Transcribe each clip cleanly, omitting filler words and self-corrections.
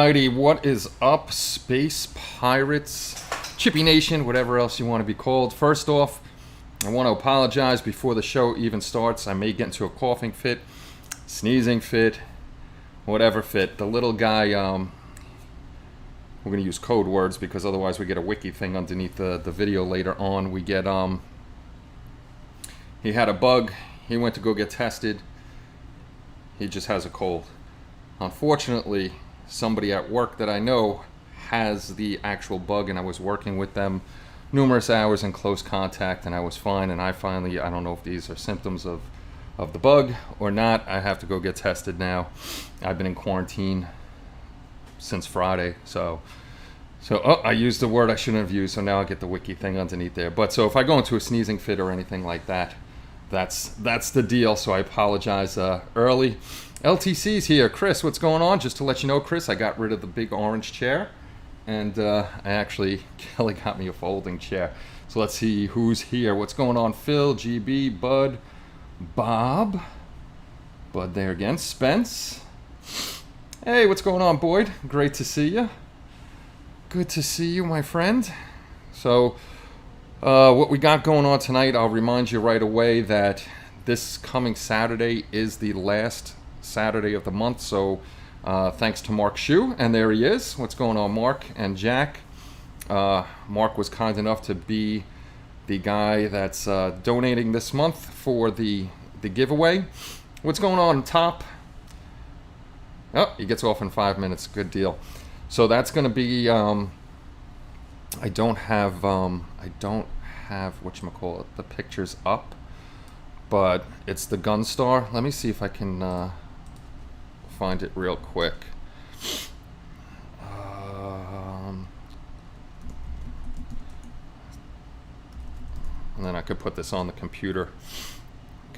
Alrighty, what is up, Space Pirates, Chippy Nation, whatever else you want to be called. First off, I want to apologize before the show even starts. I may get into a coughing fit, sneezing fit, whatever fit. The little guy, we're going to use code words because otherwise we get a wiki thing underneath the video later on. We get, he had a bug. He went to go get tested. He just has a cold. Unfortunately, somebody at work that I know has the actual bug, and I was working with them numerous hours in close contact, and I was fine. And I finally, I don't know if these are symptoms of the bug or not. I have to go get tested now. I've been in quarantine since Friday, so oh, I used the word I shouldn't have used, so now I get the wiki thing underneath there. But so if I go into a sneezing fit or anything like that, that's the deal. So I apologize early. LTC's here. Chris, what's going on? Just to let you know, Chris, I got rid of the big orange chair, and Kelly got me a folding chair. So let's see who's here. What's going on? Phil, GB, Bud, Bob, Bud there again, Spence. Hey, what's going on, Boyd? Great to see you. Good to see you, my friend. So what we got going on tonight, I'll remind you right away that this coming Saturday is the last Saturday of the month, so thanks to Mark Shue, and there he is. What's going on, Mark and Jack? Mark was kind enough to be the guy that's donating this month for the giveaway. What's going on top? Oh, he gets off in 5 minutes. Good deal. So that's going to be I don't have whatchamacallit, the pictures up, but it's the Gunstar. Let me see if I can find it real quick. And then I could put this on the computer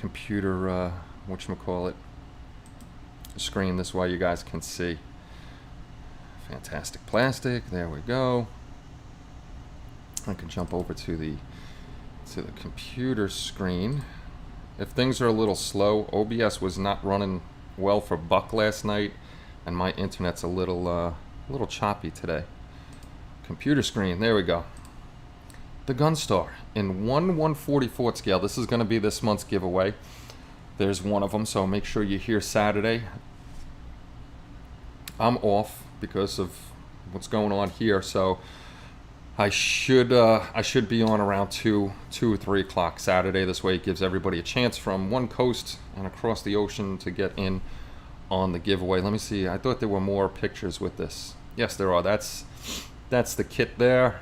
whatchamacallit, screen this way you guys can see. Fantastic plastic. There we go. I can jump over to the computer screen. If things are a little slow, OBS was not running well for Buck last night, and my internet's a little choppy today. Computer screen, there we go. The Gunstar in 1/144 scale. This is going to be this month's giveaway. There's one of them, so make sure you're here Saturday. I'm off because of what's going on here, so I should be on around 2 or 3 o'clock Saturday. This way it gives everybody a chance from one coast and across the ocean to get in on the giveaway. Let me see. I thought there were more pictures with this. Yes, there are. That's the kit there.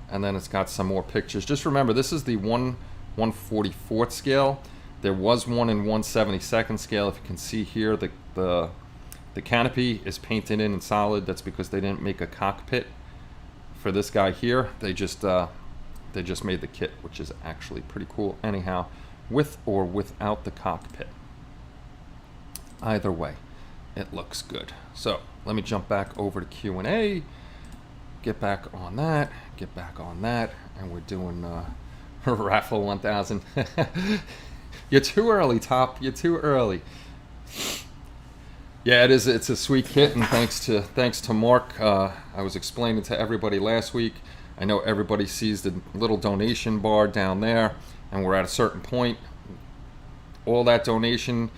And then it's got some more pictures. Just remember, this is the 1/144th scale. There was one in 1/72nd scale. If you can see here, the canopy is painted in solid. That's because they didn't make a cockpit for this guy here. They just made the kit, which is actually pretty cool anyhow, with or without the cockpit. Either way, it looks good. So let me jump back over to Q&A, get back on that, and we're doing raffle 1000. You're too early, Top. You're too early. Yeah, it is. It's a sweet kit, and thanks to Mark. I was explaining to everybody last week. I know everybody sees the little donation bar down there, and we're at a certain point. All that donation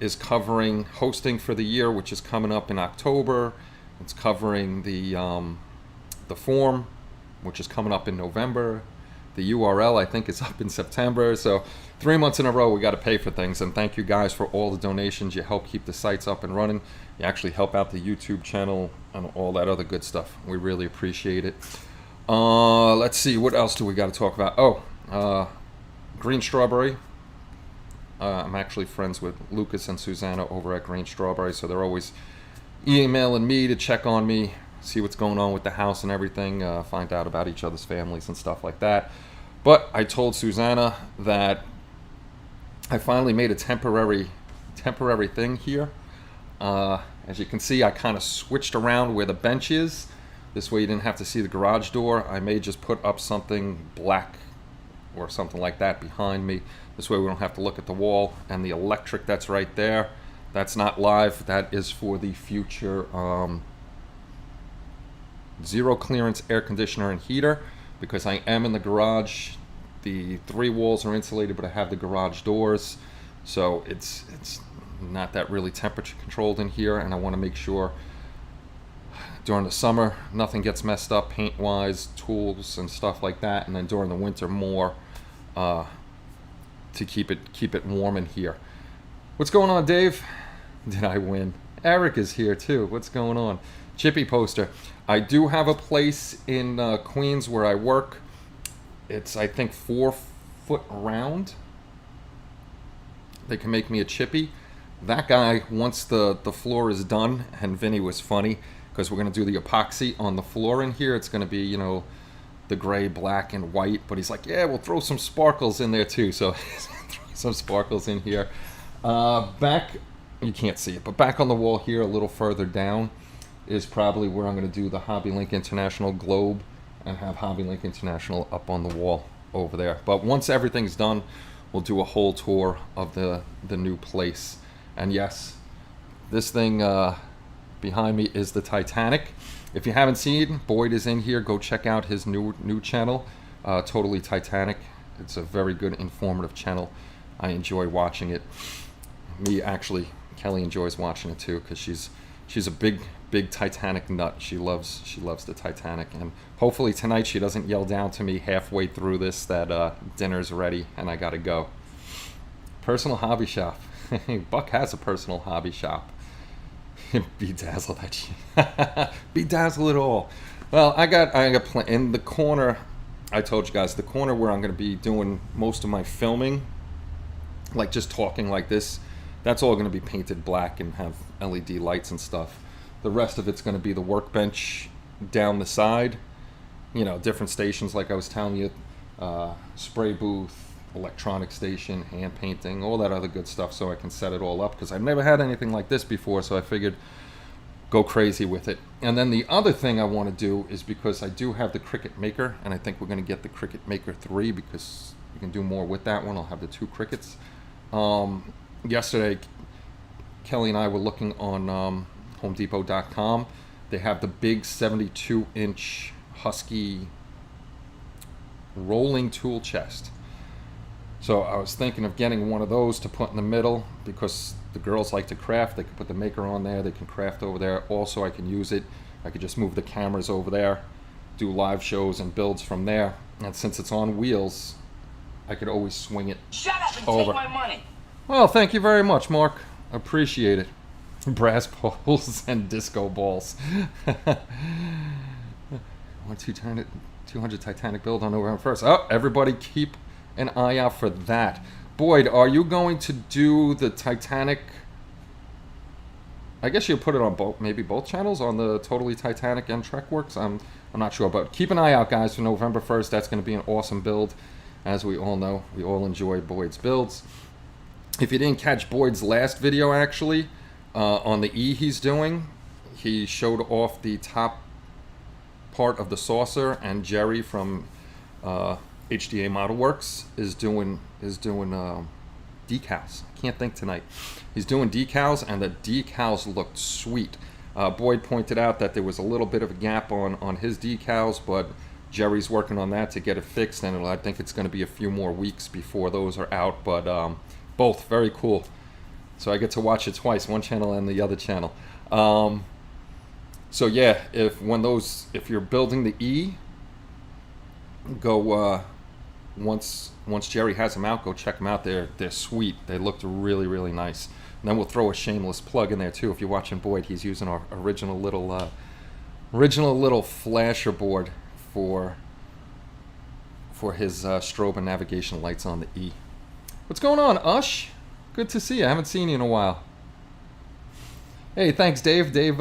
is covering hosting for the year, which is coming up in October. It's covering the form, which is coming up in November. The URL, I think, is up in September. So 3 months in a row, we got to pay for things. And thank you guys for all the donations. You help keep the sites up and running. You actually help out the YouTube channel and all that other good stuff. We really appreciate it. Let's see, what else do we got to talk about? Oh, Green Strawberry. I'm actually friends with Lucas and Susanna over at Green Strawberry, so they're always emailing me to check on me, see what's going on with the house and everything, find out about each other's families and stuff like that. But I told Susanna that I finally made a temporary thing here. As you can see, I kind of switched around where the bench is. This way you didn't have to see the garage door. I may just put up something black or something like that behind me. This way we don't have to look at the wall. And the electric that's right there, That's not live. That is for the future zero clearance air conditioner and heater, because I am in the garage. The 3 walls are insulated, but I have the garage doors, so it's not that really temperature controlled in here, and I want to make sure during the summer nothing gets messed up paint wise, tools and stuff like that, and then during the winter more to keep it warm in here. What's going on, Dave? Did I win? Eric is here too. What's going on? Chippy poster. I do have a place in Queens where I work. It's, I think, 4 foot round. They can make me a chippy. That guy, once the floor is done, and Vinny was funny because we're going to do the epoxy on the floor in here. It's going to be, you know, the gray, black, and white. But he's like, yeah, we'll throw some sparkles in there too. So throw some sparkles in here. Back, you can't see it, but back on the wall here, a little further down, is probably where I'm going to do the HobbyLink International globe and have HobbyLink International up on the wall over there. But once everything's done, we'll do a whole tour of the new place. And yes, this thing behind me is the Titanic. If you haven't seen, Boyd is in here. Go check out his new channel, Totally Titanic. It's a very good, informative channel. I enjoy watching it. Me, actually, Kelly enjoys watching it too, because she's a big Titanic nut. She loves the Titanic, and hopefully tonight she doesn't yell down to me halfway through this that dinner's ready and I gotta go. Personal hobby shop. Buck has a personal hobby shop. Bedazzle that shit. Bedazzle it all. Well, I got in the corner. I told you guys the corner where I'm gonna be doing most of my filming, like just talking like this. That's all going to be painted black and have LED lights and stuff. The rest of it's going to be the workbench down the side. You know, different stations like I was telling you. Spray booth, electronic station, hand painting, all that other good stuff, so I can set it all up. Because I've never had anything like this before, so I figured go crazy with it. And then the other thing I want to do is, because I do have the Cricut Maker, and I think we're going to get the Cricut Maker 3 because you can do more with that one. I'll have the 2 Cricuts. Yesterday, Kelly and I were looking on HomeDepot.com. They have the big 72-inch Husky rolling tool chest. So I was thinking of getting one of those to put in the middle, because the girls like to craft. They can put the Maker on there. They can craft over there. Also, I can use it. I could just move the cameras over there, do live shows and builds from there. And since it's on wheels, I could always swing it Shut up and over. take my money. Well, thank you very much, Mark. Appreciate it. Brass poles and disco balls. 200 Titanic build on November 1st. Oh, everybody keep an eye out for that. Boyd, are you going to do the Titanic? I guess you'll put it on both, maybe both channels, on the Totally Titanic and Trekworks. I'm not sure, but keep an eye out, guys, for November 1st. That's going to be an awesome build. As we all know, we all enjoy Boyd's builds. If you didn't catch Boyd's last video, actually, on the E he's doing, he showed off the top part of the saucer, and Jerry from HDA Model Works is doing decals. I can't think tonight. He's doing decals, and the decals looked sweet. Boyd pointed out that there was a little bit of a gap on his decals, but Jerry's working on that to get it fixed, and I think it's going to be a few more weeks before those are out, but both very cool. So I get to watch it twice, one channel and the other channel. So yeah, if you're building the E, go once Jerry has them out, go check them out. They're sweet. They looked really, really nice. And then we'll throw a shameless plug in there too. If you're watching Boyd, he's using our original little flasher board for his strobe and navigation lights on the E. What's going on, Ush? Good to see you. I haven't seen you in a while. Hey, thanks, Dave. Dave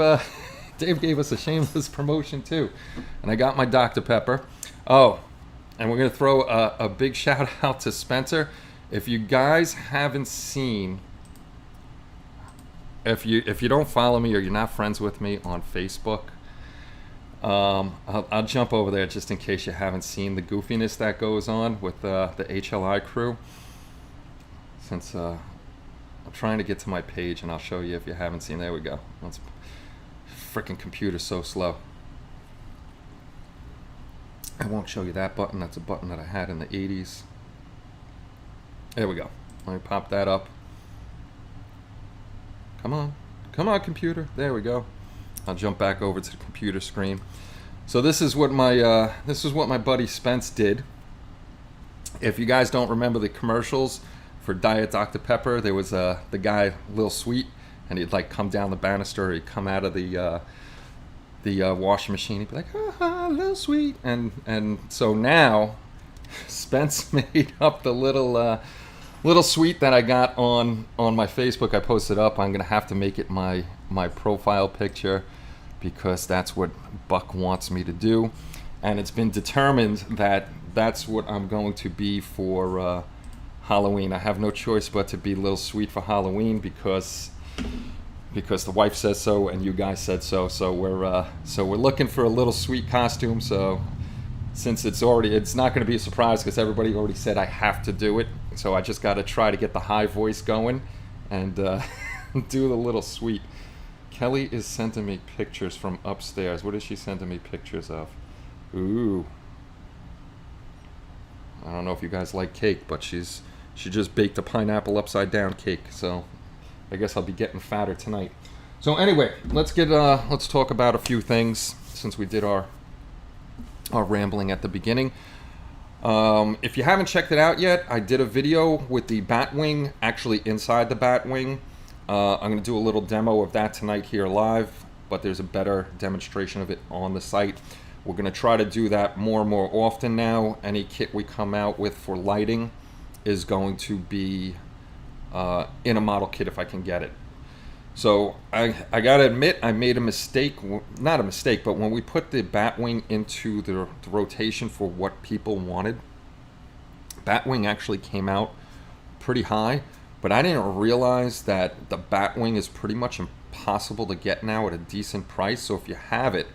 gave us a shameless promotion too, and I got my Dr. Pepper. Oh, and we're gonna throw a big shout out to Spencer. If you guys haven't seen, if you don't follow me or you're not friends with me on Facebook, I'll jump over there just in case you haven't seen the goofiness that goes on with the HLI crew. Since I'm trying to get to my page, and I'll show you if you haven't seen. There we go. That's freaking computer's so slow. I won't show you that button. That's a button that I had in the 80s. There we go. Let me pop that up. Come on. Come on, computer. There we go. I'll jump back over to the computer screen. So this is what my buddy Spence did. If you guys don't remember the commercials for Diet Dr. Pepper, there was the guy Lil Sweet, and he'd like come down the banister, he'd come out of the washing machine, he'd be like, "Ha Lil Sweet," and so now Spence made up the little sweet that I got on my Facebook. I posted up. I'm gonna have to make it my profile picture, because that's what Buck wants me to do, and it's been determined that that's what I'm going to be for Halloween. I have no choice but to be Lil Sweet for Halloween, because the wife says so and you guys said so. So we're looking for a Little Sweet costume. So since it's not going to be a surprise, because everybody already said I have to do it. So I just got to try to get the high voice going and do the Little Sweet. Kelly is sending me pictures from upstairs. What is she sending me pictures of? Ooh. I don't know if you guys like cake, but she just baked a pineapple upside down cake. So I guess I'll be getting fatter tonight. So anyway, let's talk about a few things, since we did our rambling at the beginning. If you haven't checked it out yet, I did a video with the Batwing actually inside the Batwing. I'm going to do a little demo of that tonight here live, but there's a better demonstration of it on the site. We're going to try to do that more and more often now. Any kit we come out with for lighting is going to be in a model kit if I can get it. So I got to admit, I made a mistake. Not a mistake, but when we put the Batwing into the rotation for what people wanted, Batwing actually came out pretty high. But I didn't realize that the Batwing is pretty much impossible to get now at a decent price. So if you have it,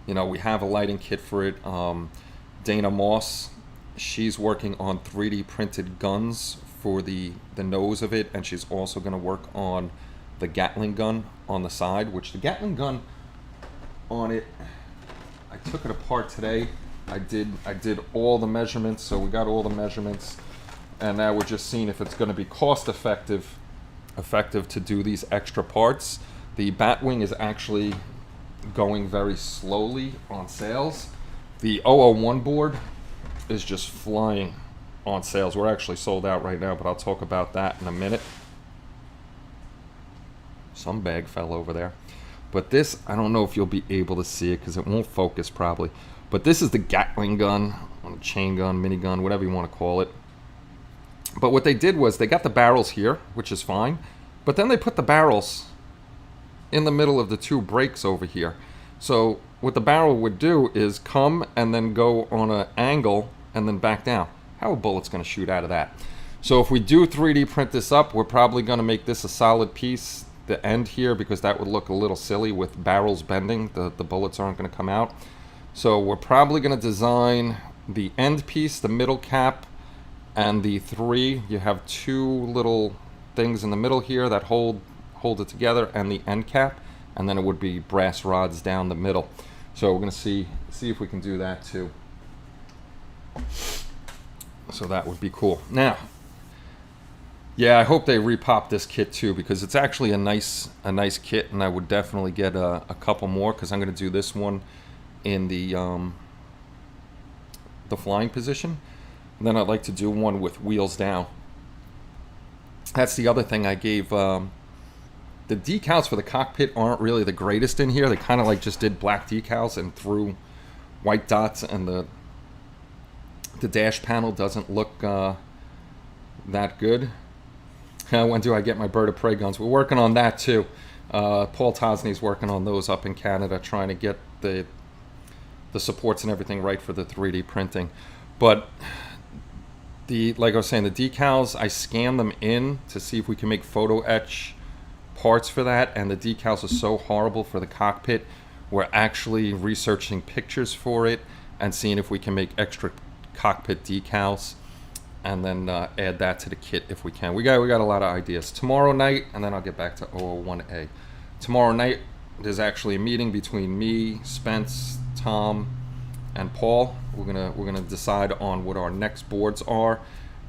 you know, we have a lighting kit for it. Dana Moss, she's working on 3D printed guns for the nose of it, and she's also going to work on the Gatling gun on the side, which the Gatling gun on it, I took it apart today. I did all the measurements, so we got all the measurements. And now we're just seeing if it's going to be cost effective to do these extra parts. The Batwing is actually going very slowly on sales. The 001 board is just flying on sales. We're actually sold out right now, but I'll talk about that in a minute. Some bag fell over there. But this, I don't know if you'll be able to see it because it won't focus probably. But this is the Gatling gun, chain gun, minigun, whatever you want to call it. But what they did was they got the barrels here, which is fine, but then they put the barrels in the middle of the two brakes over here. So what the barrel would do is come and then go on an angle and then back down. How a bullet's going to shoot out of that? So if we do 3D print this up, we're probably going to make this a solid piece, the end here, because that would look a little silly with barrels bending. The bullets aren't going to come out. So we're probably going to design the end piece, the middle cap, and the three. You have two little things in the middle here that hold it together, and the end cap, and then it would be brass rods down the middle. So we're going to see if we can do that too. So that would be cool. Now, yeah, I hope they repop this kit too, because it's actually a nice kit, and I would definitely get a couple more, because I'm going to do this one in the flying position. And then I'd like to do one with wheels down. That's the other thing I gave. The decals for the cockpit aren't really the greatest in here. They kind of like just did black decals and threw white dots, and the dash panel doesn't look that good. When do I get my bird of prey guns? We're working on that too. Paul Tosney's working on those up in Canada, trying to get the supports and everything right for the 3D printing. But like I was saying, the decals, I scanned them in to see if we can make photo etch parts for that, and the decals are so horrible for the cockpit. We're actually researching pictures for it and seeing if we can make extra cockpit decals. and then add that to the kit if we can. We got a lot of ideas. Tomorrow night, and then I'll get back to 001A. Tomorrow night, there's actually a meeting between me, Spence, Tom, and Paul. We're gonna decide on what our next boards are,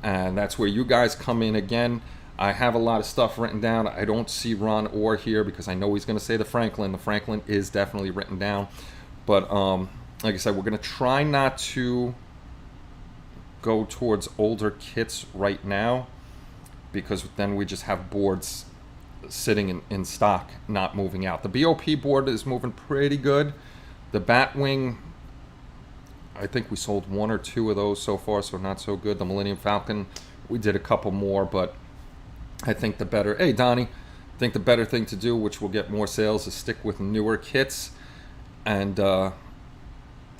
and that's where you guys come in again. I have a lot of stuff written down. I don't see Ron Orr here because I know he's gonna say the Franklin. The Franklin is definitely written down, but like I said, we're gonna try not to go towards older kits right now, because then we just have boards sitting in stock, not moving out. The BOP board is moving pretty good. The Batwing, I think we sold 1 or 2 of those so far, so not so good. The Millennium Falcon, we did a couple more, but I think the better, hey Donnie, I think the better thing to do, which will get more sales, is stick with newer kits and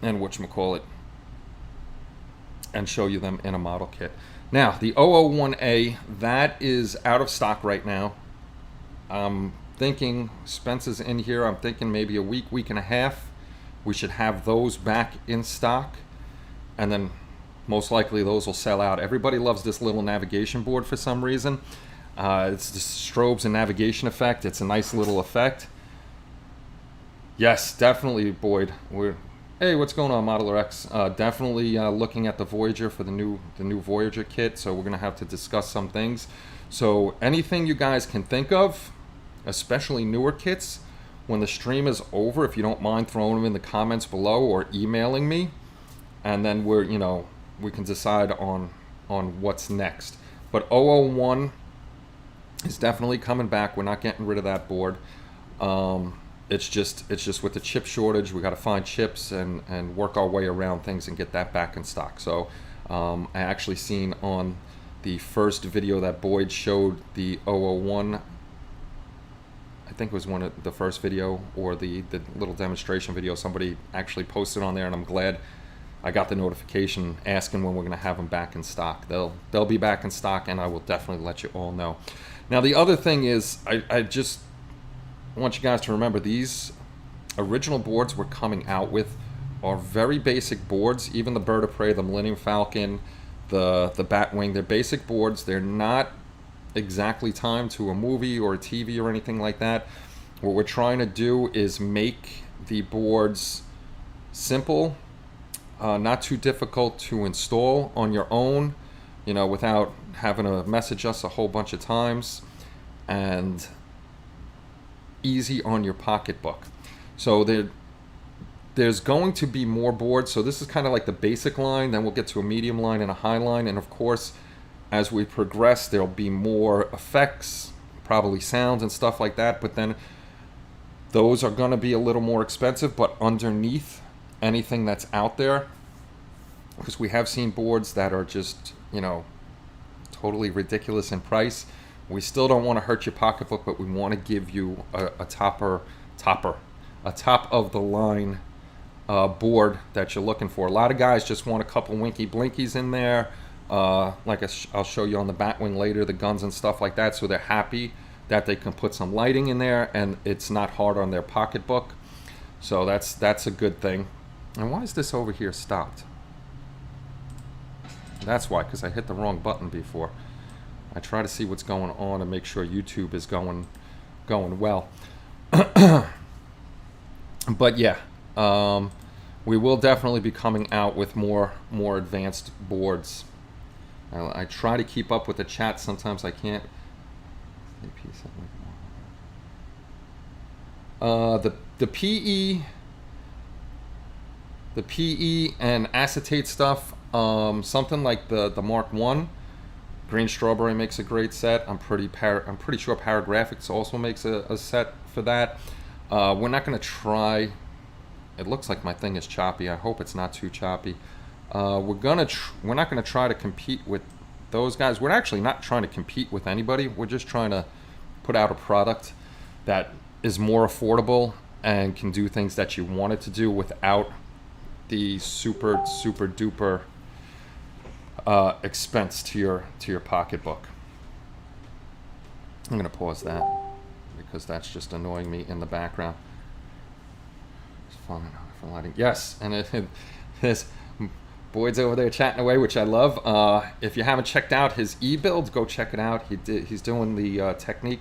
whatchamacallit, and show you them in a model kit. Now, the 001A, that is out of stock right now. I'm thinking, Spence is in here, I'm thinking maybe a week and a half, we should have those back in stock, and then most likely those will sell out. Everybody loves this little navigation board for some reason. It's the strobes and navigation effect. It's a nice little effect. Yes, definitely, Boyd. Hey, what's going on, Modeler X? Definitely looking at the Voyager for the new Voyager kit, so we're gonna have to discuss some things. So anything you guys can think of, especially newer kits, when the stream is over, if you don't mind throwing them in the comments below or emailing me, and then we can decide on what's next. But 001 is definitely coming back. We're not getting rid of that board. It's just with the chip shortage, we got to find chips and work our way around things and get that back in stock. So I actually seen on the first video that Boyd showed, the 001, I think it was one of the first video, or the little demonstration video, somebody actually posted on there, and I'm glad I got the notification asking when we're going to have them back in stock. They'll be back in stock, and I will definitely let you all know. Now the other thing is, I just want you guys to remember, these original boards we're coming out with are very basic boards. Even the Bird of Prey, the Millennium Falcon, the Batwing, they're basic boards. They're not exactly timed to a movie or a TV or anything like that. What we're trying to do is make the boards simple, not too difficult to install on your own, without having to message us a whole bunch of times, and easy on your pocketbook. So there's going to be more boards. So this is kind of like the basic line, then we'll get to a medium line and a high line, and of course as we progress there'll be more effects, probably sounds and stuff like that, but then those are going to be a little more expensive. But underneath anything that's out there, because we have seen boards that are just totally ridiculous in price, we still don't want to hurt your pocketbook, but we want to give you a top of the line board that you're looking for. A lot of guys just want a couple winky blinkies in there, like I'll show you on the Batwing later, the guns and stuff like that, so they're happy that they can put some lighting in there and it's not hard on their pocketbook. So that's a good thing. And why is this over here stopped? That's why, because I hit the wrong button before. I try to see what's going on and make sure YouTube is going well. But yeah, we will definitely be coming out with more advanced boards. I try to keep up with the chat. Sometimes I can't. The PE and acetate stuff. Something like the Mark 1. Green Strawberry makes a great set. I'm pretty sure Paragraphics also makes a set for that. We're not going to try. It looks like my thing is choppy. I hope it's not too choppy. We're not going to try to compete with those guys. We're actually not trying to compete with anybody. We're just trying to put out a product that is more affordable and can do things that you want it to do without the super duper expense to your pocketbook. I'm going to pause that because that's just annoying me in the background. It's fun for lighting. Yes, and it is Boyd's over there chatting away, which I love. If you haven't checked out his e-build, go check it out. He's doing the technique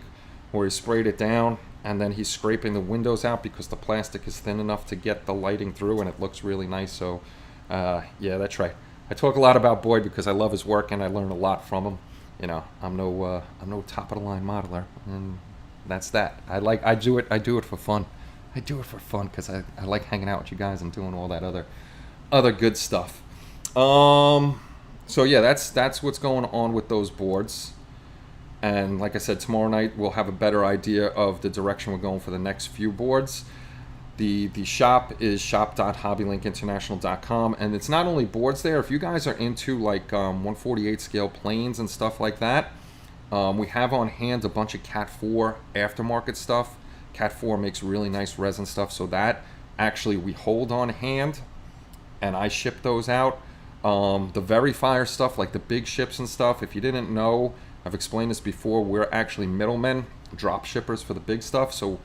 where he sprayed it down and then he's scraping the windows out because the plastic is thin enough to get the lighting through, and it looks really nice. So yeah, that's right. I talk a lot about Boyd because I love his work and I learn a lot from him. You know, I'm no top of the line modeler, and that's that. I do it for fun. I do it for fun because I like hanging out with you guys and doing all that other good stuff. So yeah, that's what's going on with those boards. And like I said, tomorrow night we'll have a better idea of the direction we're going for the next few boards. The shop is shop.hobbylinkinternational.com, and it's not only boards there. If you guys are into like 148 scale planes and stuff like that, we have on hand a bunch of Cat 4 aftermarket stuff. Cat 4 makes really nice resin stuff, so that actually we hold on hand and I ship those out. The Verifier stuff, like the big ships and stuff, if you didn't know, I've explained this before, we're actually middlemen, drop shippers for the big stuff. So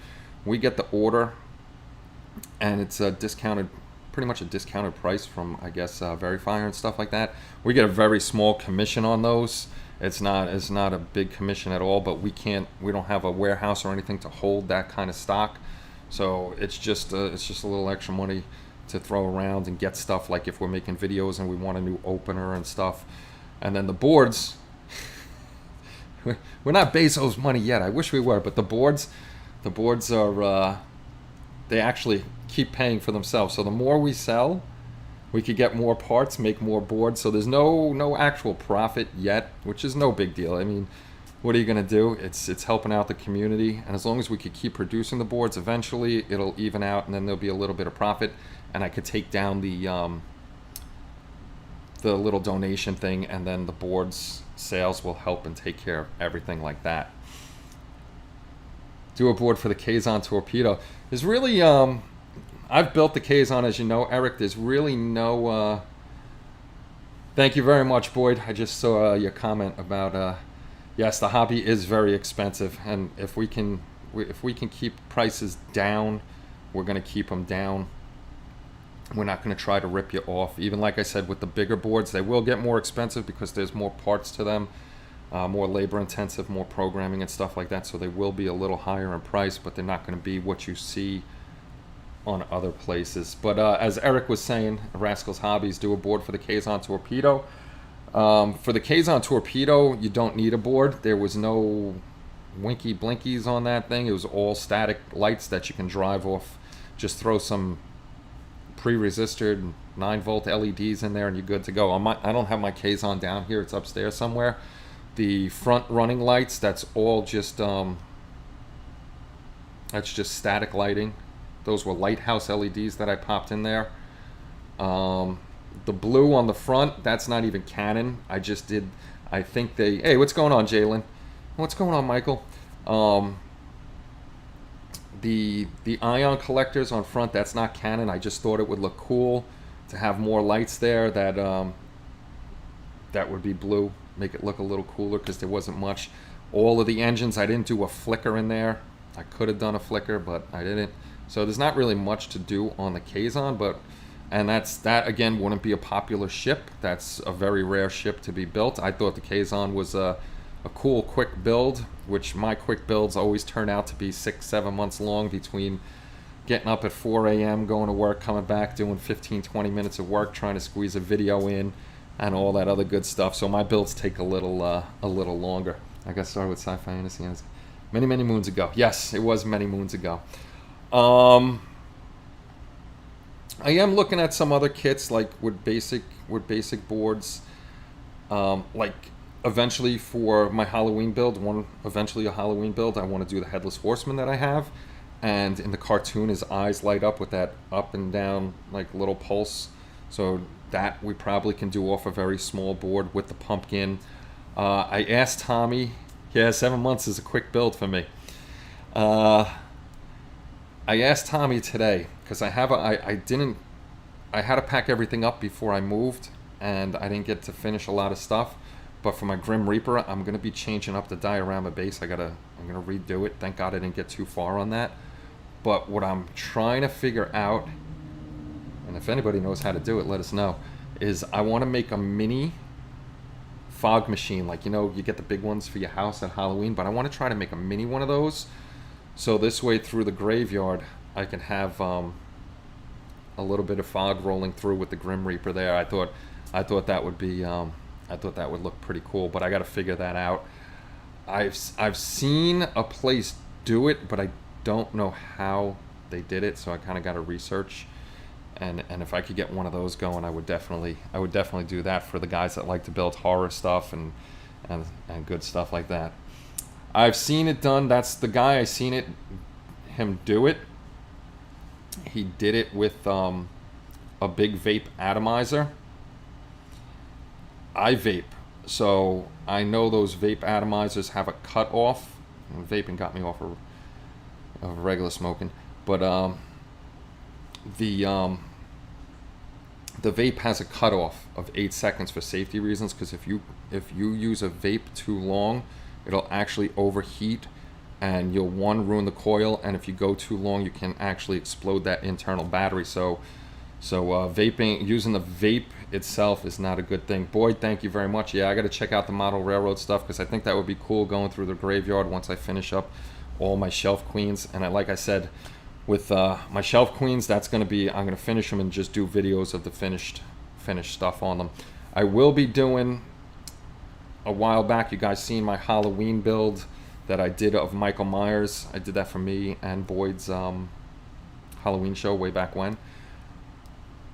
we get the order and it's a discounted, pretty much a discounted price from, I guess, Verifier and stuff like that. We get a very small commission on those. It's not a big commission at all, but we don't have a warehouse or anything to hold that kind of stock. So it's just a little extra money to throw around and get stuff, like if we're making videos and we want a new opener and stuff. And then the boards, we're not Bezos money yet. I wish we were, but the boards are, they actually keep paying for themselves. So the more we sell, we could get more parts, make more boards. So there's no actual profit yet, which is no big deal. I mean, what are you gonna do? It's helping out the community, and as long as we could keep producing the boards, eventually it'll even out, and then there'll be a little bit of profit, and I could take down the little donation thing, and then the boards sales will help and take care of everything like that. Do a board for the Kazon torpedo. There's really I've built the Kazon, as you know, Eric. There's really no thank you very much, Boyd. I just saw your comment about yes, the hobby is very expensive, and if we can keep prices down, we're going to keep them down. We're not going to try to rip you off. Even like I said, with the bigger boards, they will get more expensive because there's more parts to them, more labor intensive, more programming and stuff like that. So they will be a little higher in price, but they're not going to be what you see on other places. But as Eric was saying, Rascal's Hobbies, do a board for the Kazon torpedo. For the Kazon torpedo, you don't need a board. There was no winky blinkies on that thing. It was all static lights that you can drive off. Just throw some pre-resisted 9-volt LEDs in there and you're good to go. I don't have my Kazon down here. It's upstairs somewhere. The front running lights, that's all just that's just static lighting. Those were lighthouse LEDs that I popped in there. The blue on the front, that's not even Canon. I think they, hey, what's going on, Jalen? What's going on, Michael? The ion collectors on front, that's not Canon. I just thought it would look cool to have more lights there that would be blue, make it look a little cooler because there wasn't much. All of the engines, I didn't do a flicker in there. I could have done a flicker, but I didn't. So there's not really much to do on the Kazon, and that again wouldn't be a popular ship. That's a very rare ship to be built. I thought the Kazon was a cool quick build, which my quick builds always turn out to be 6-7 months long, between getting up at 4 a.m., going to work, coming back, doing 15-20 minutes of work, trying to squeeze a video in, and all that other good stuff. So my builds take a little longer. I got started with Sci-Fi Fantasy many moons ago. Yes, it was many moons ago. I am looking at some other kits, like with basic boards, like eventually for my Halloween build, eventually a Halloween build, I want to do the Headless Horseman that I have, and in the cartoon his eyes light up with that up and down like little pulse, so that we probably can do off a very small board with the pumpkin. I asked Tommy, yeah, 7 months is a quick build for me. I asked Tommy today because I had to pack everything up before I moved, and I didn't get to finish a lot of stuff. But for my Grim Reaper, I'm gonna be changing up the diorama base. I'm gonna redo it. Thank God I didn't get too far on that. But what I'm trying to figure out and if anybody knows how to do it, let us know, is I want to make a mini fog machine. Like, you know, you get the big ones for your house at Halloween, but I want to try to make a mini one of those. So this way through the graveyard, I can have a little bit of fog rolling through with the Grim Reaper there. I thought that would be, I thought that would look pretty cool, but I got to figure that out. I've seen a place do it, but I don't know how they did it, so I kind of got to research. And if I could get one of those going, I would definitely do that for the guys that like to build horror stuff and good stuff like that. I've seen it done. That's the guy I seen him do it. He did it with a big vape atomizer. I vape, so I know those vape atomizers have a cut off. Vaping got me off of regular smoking, but the vape has a cutoff of 8 seconds for safety reasons, because if you use a vape too long, it'll actually overheat and you'll ruin the coil, and if you go too long, you can actually explode that internal battery. So vaping, using the vape itself is not a good thing. Boyd, thank you very much. Yeah, I got to check out the model railroad stuff, because I think that would be cool going through the graveyard once I finish up all my shelf queens. And like I said, with my shelf queens, that's going to be, I'm going to finish them and just do videos of the finished stuff on them. I will be doing, a while back, you guys seen my Halloween build that I did of Michael Myers. I did that for me and Boyd's Halloween show way back when.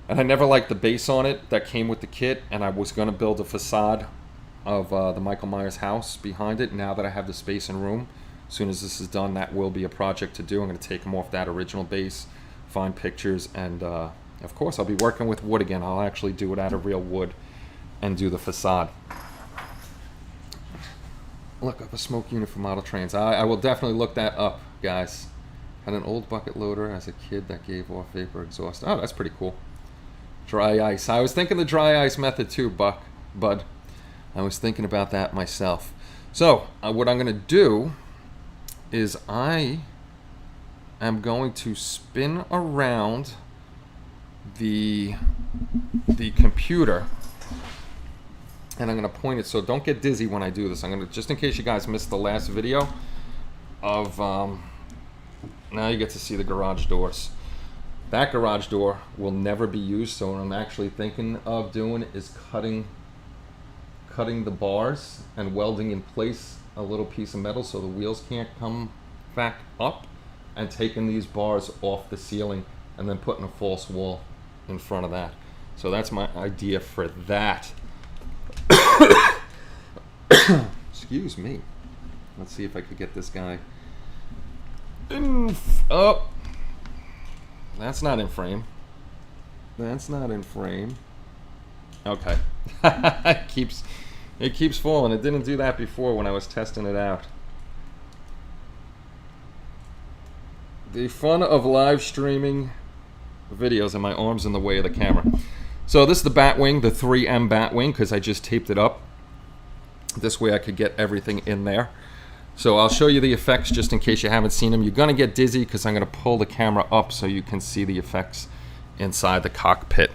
And I never liked the base on it that came with the kit, and I was going to build a facade of the Michael Myers house behind it. Now that I have the space and room, as soon as this is done, that will be a project to do. I'm going to take them off that original base, find pictures, and of course I'll be working with wood again. I'll actually do it out of real wood and do the facade. Look up a smoke unit for model trains. I will definitely look that up, guys. Had an old bucket loader as a kid that gave off vapor exhaust. Oh, that's pretty cool. Dry ice. I was thinking the dry ice method too, Bud. I was thinking about that myself. So what I'm going to do is I am going to spin around the computer, and I'm going to point it, so don't get dizzy when I do this. I'm going to, just in case you guys missed the last video of, now you get to see the garage doors. That garage door will never be used, so what I'm actually thinking of doing is cutting the bars and welding in place a little piece of metal so the wheels can't come back up, and taking these bars off the ceiling and then putting a false wall in front of that. So that's my idea for that. Excuse me. Let's see if I could get this guy in. Oh, that's not in frame. That's not in frame. Okay. It keeps falling. It didn't do that before when I was testing it out. The fun of live streaming videos, and my arm's in the way of the camera. So this is the Batwing, the 3M Batwing, because I just taped it up. This way I could get everything in there. So I'll show you the effects just in case you haven't seen them. You're going to get dizzy because I'm going to pull the camera up so you can see the effects inside the cockpit.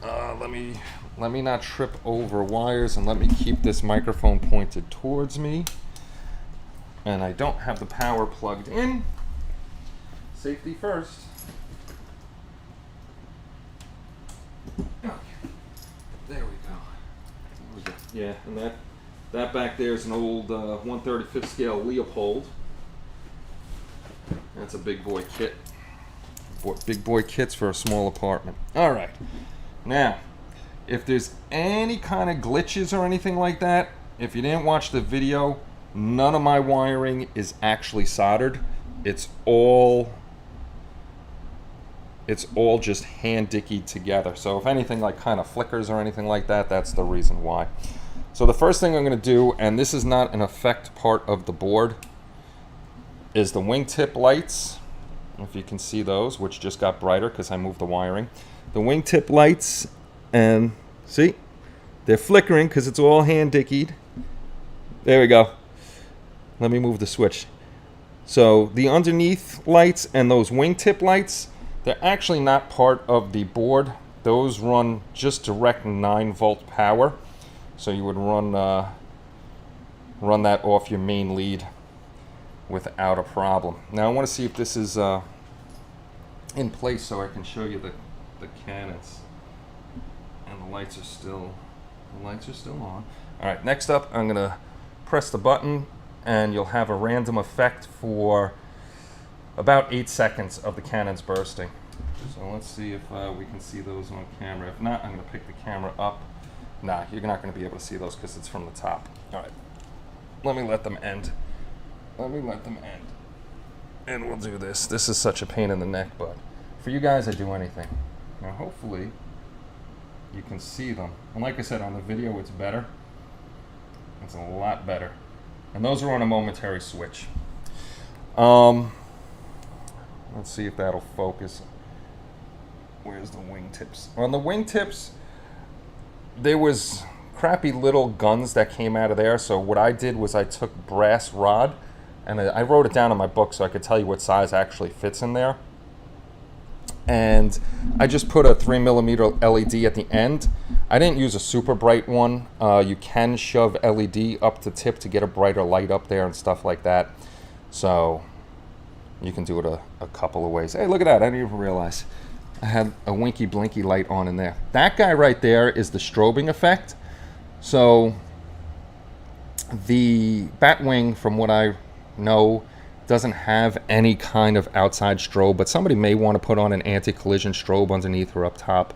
Let me not trip over wires, and let me keep this microphone pointed towards me. And I don't have the power plugged in. Safety first. Okay. There we go. Yeah, and that back there is an old 1/35 scale Leopold. That's a big boy kit. Big boy kits for a small apartment. All right. Now, if there's any kind of glitches or anything like that, if you didn't watch the video, none of my wiring is actually soldered. It's all just hand dickied together. So if anything like kind of flickers or anything like that, that's the reason why. So the first thing I'm going to do, and this is not an effect part of the board, is the wingtip lights. If you can see those, which just got brighter because I moved the wiring. The wingtip lights, and see, they're flickering because it's all hand dickied. There we go. Let me move the switch. So the underneath lights and those wingtip lights, They're actually not part of the board. Those run just direct 9-volt power. So you would run that off your main lead without a problem. Now I want to see if this is in place so I can show you the cannons. And the lights are still on. All right, next up I'm gonna press the button and you'll have a random effect for about 8 seconds of the cannons bursting. So let's see if we can see those on camera. If not, I'm gonna pick the camera up. Nah, you're not gonna be able to see those because it's from the top. All right, let me let them end. And we'll do this. This is such a pain in the neck, but for you guys, I do anything. Now, hopefully, you can see them. And like I said, on the video, it's better. It's a lot better. And those are on a momentary switch. Let's see if that'll focus. Where's the wingtips? On the wingtips, there was crappy little guns that came out of there. So what I did was I took brass rod, and I wrote it down in my book so I could tell you what size actually fits in there. And I just put a 3mm LED at the end. I didn't use a super bright one. You can shove LED up the tip to get a brighter light up there and stuff like that. So you can do it a couple of ways. Hey, look at that. I didn't even realize I had a winky blinky light on in there. That guy right there is the strobing effect. So the Batwing, from what I know, doesn't have any kind of outside strobe, but somebody may want to put on an anti-collision strobe underneath or up top.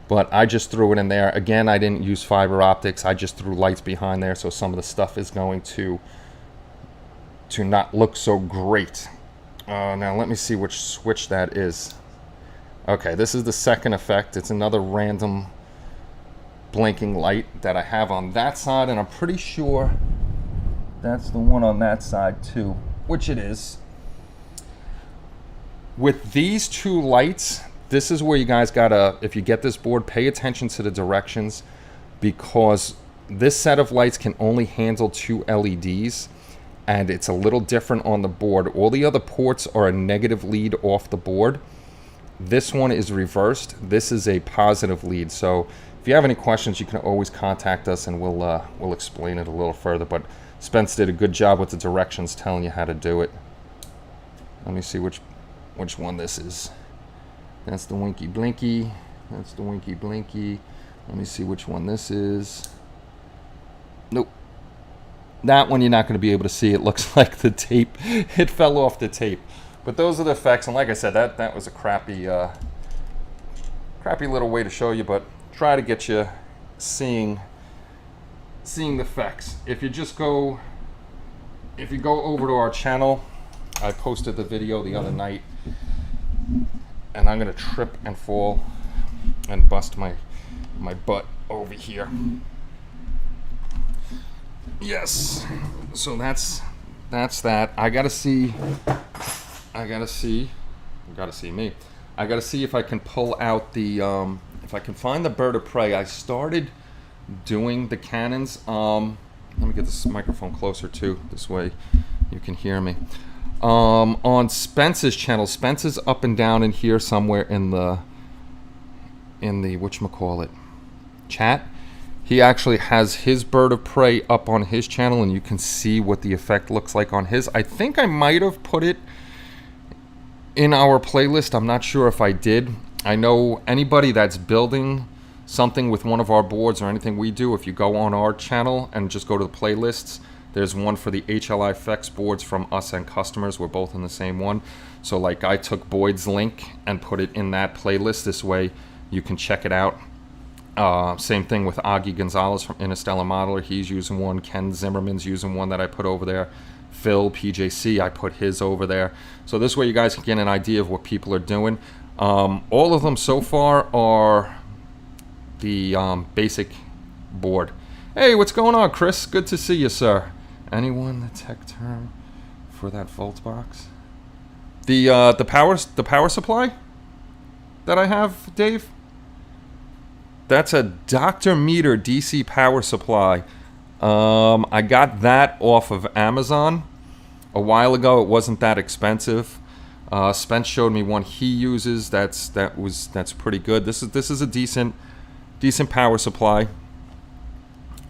But I just threw it in there. Again, I didn't use fiber optics. I just threw lights behind there, so some of the stuff is going to not look so great. Now let me see which switch that is. Okay, this is the second effect. It's another random blinking light that I have on that side, and I'm pretty sure that's the one on that side too, which it is. With these two lights, this is where you guys gotta, if you get this board, pay attention to the directions, because this set of lights can only handle 2 LEDs, and it's a little different on the board. All the other ports are a negative lead off the board. This one is reversed. This is a positive lead. So if you have any questions, you can always contact us and we'll explain it a little further. But Spence did a good job with the directions, telling you how to do it. Let me see which one this is. That's the winky blinky. That's the winky blinky. Let me see which one this is. Nope. That one you're not going to be able to see. It looks like the tape, it fell off the tape. But those are the effects, and like I said, that was a crappy little way to show you, but try to get you seeing the effects. If you go over to our channel, I posted the video the other night, and I'm gonna trip and fall and bust my butt over here. Yes, so that's that. I gotta see if I can pull out the if I can find the bird of prey. I started doing the cannons. Let me get this microphone closer too, this way you can hear me. On Spence's channel, Spence is up and down in here somewhere in the whatchamacallit chat. He actually has his bird of prey up on his channel, and you can see what the effect looks like on his. I think I might have put it in our playlist. I'm not sure if I did. I know anybody that's building something with one of our boards or anything we do, if you go on our channel and just go to the playlists, there's one for the HLI Flex boards from us and customers. We're both in the same one. So like I took Boyd's link and put it in that playlist. This way you can check it out. Same thing with Augie Gonzalez from Interstellar Modeler. He's using one. Ken Zimmerman's using one that I put over there. Phil, PJC, I put his over there. So this way you guys can get an idea of what people are doing. All of them so far are the basic board. Hey, what's going on, Chris? Good to see you, sir. Anyone the tech term for that volt box? The power supply that I have, Dave? That's a Dr. Meter DC power supply. I got that off of Amazon a while ago. It wasn't that expensive. Spence showed me one he uses. That's pretty good. This is a decent power supply.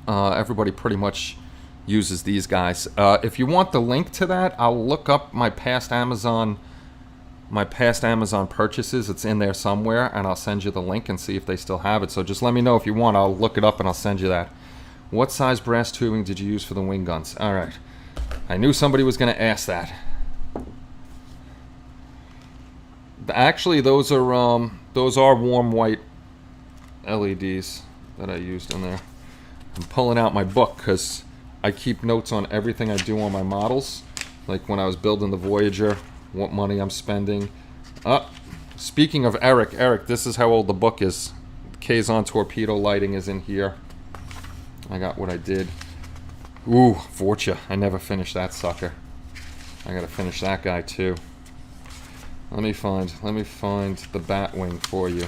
Everybody pretty much uses these guys. If you want the link to that, I'll look up my past Amazon purchases. It's in there somewhere, and I'll send you the link and see if they still have it. So just let me know if you want. I'll look it up and I'll send you that. What size brass tubing did you use for the wing guns? All right, I knew somebody was going to ask that. Actually, those are warm white LEDs that I used in there. I'm pulling out my book because I keep notes on everything I do on my models. Like when I was building the Voyager, what money I'm spending. Speaking of Eric, this is how old the book is. Kazon torpedo lighting is in here. I got what I did. Ooh, Vorcha. I never finished that sucker. I gotta finish that guy too. Let me find the Batwing for you.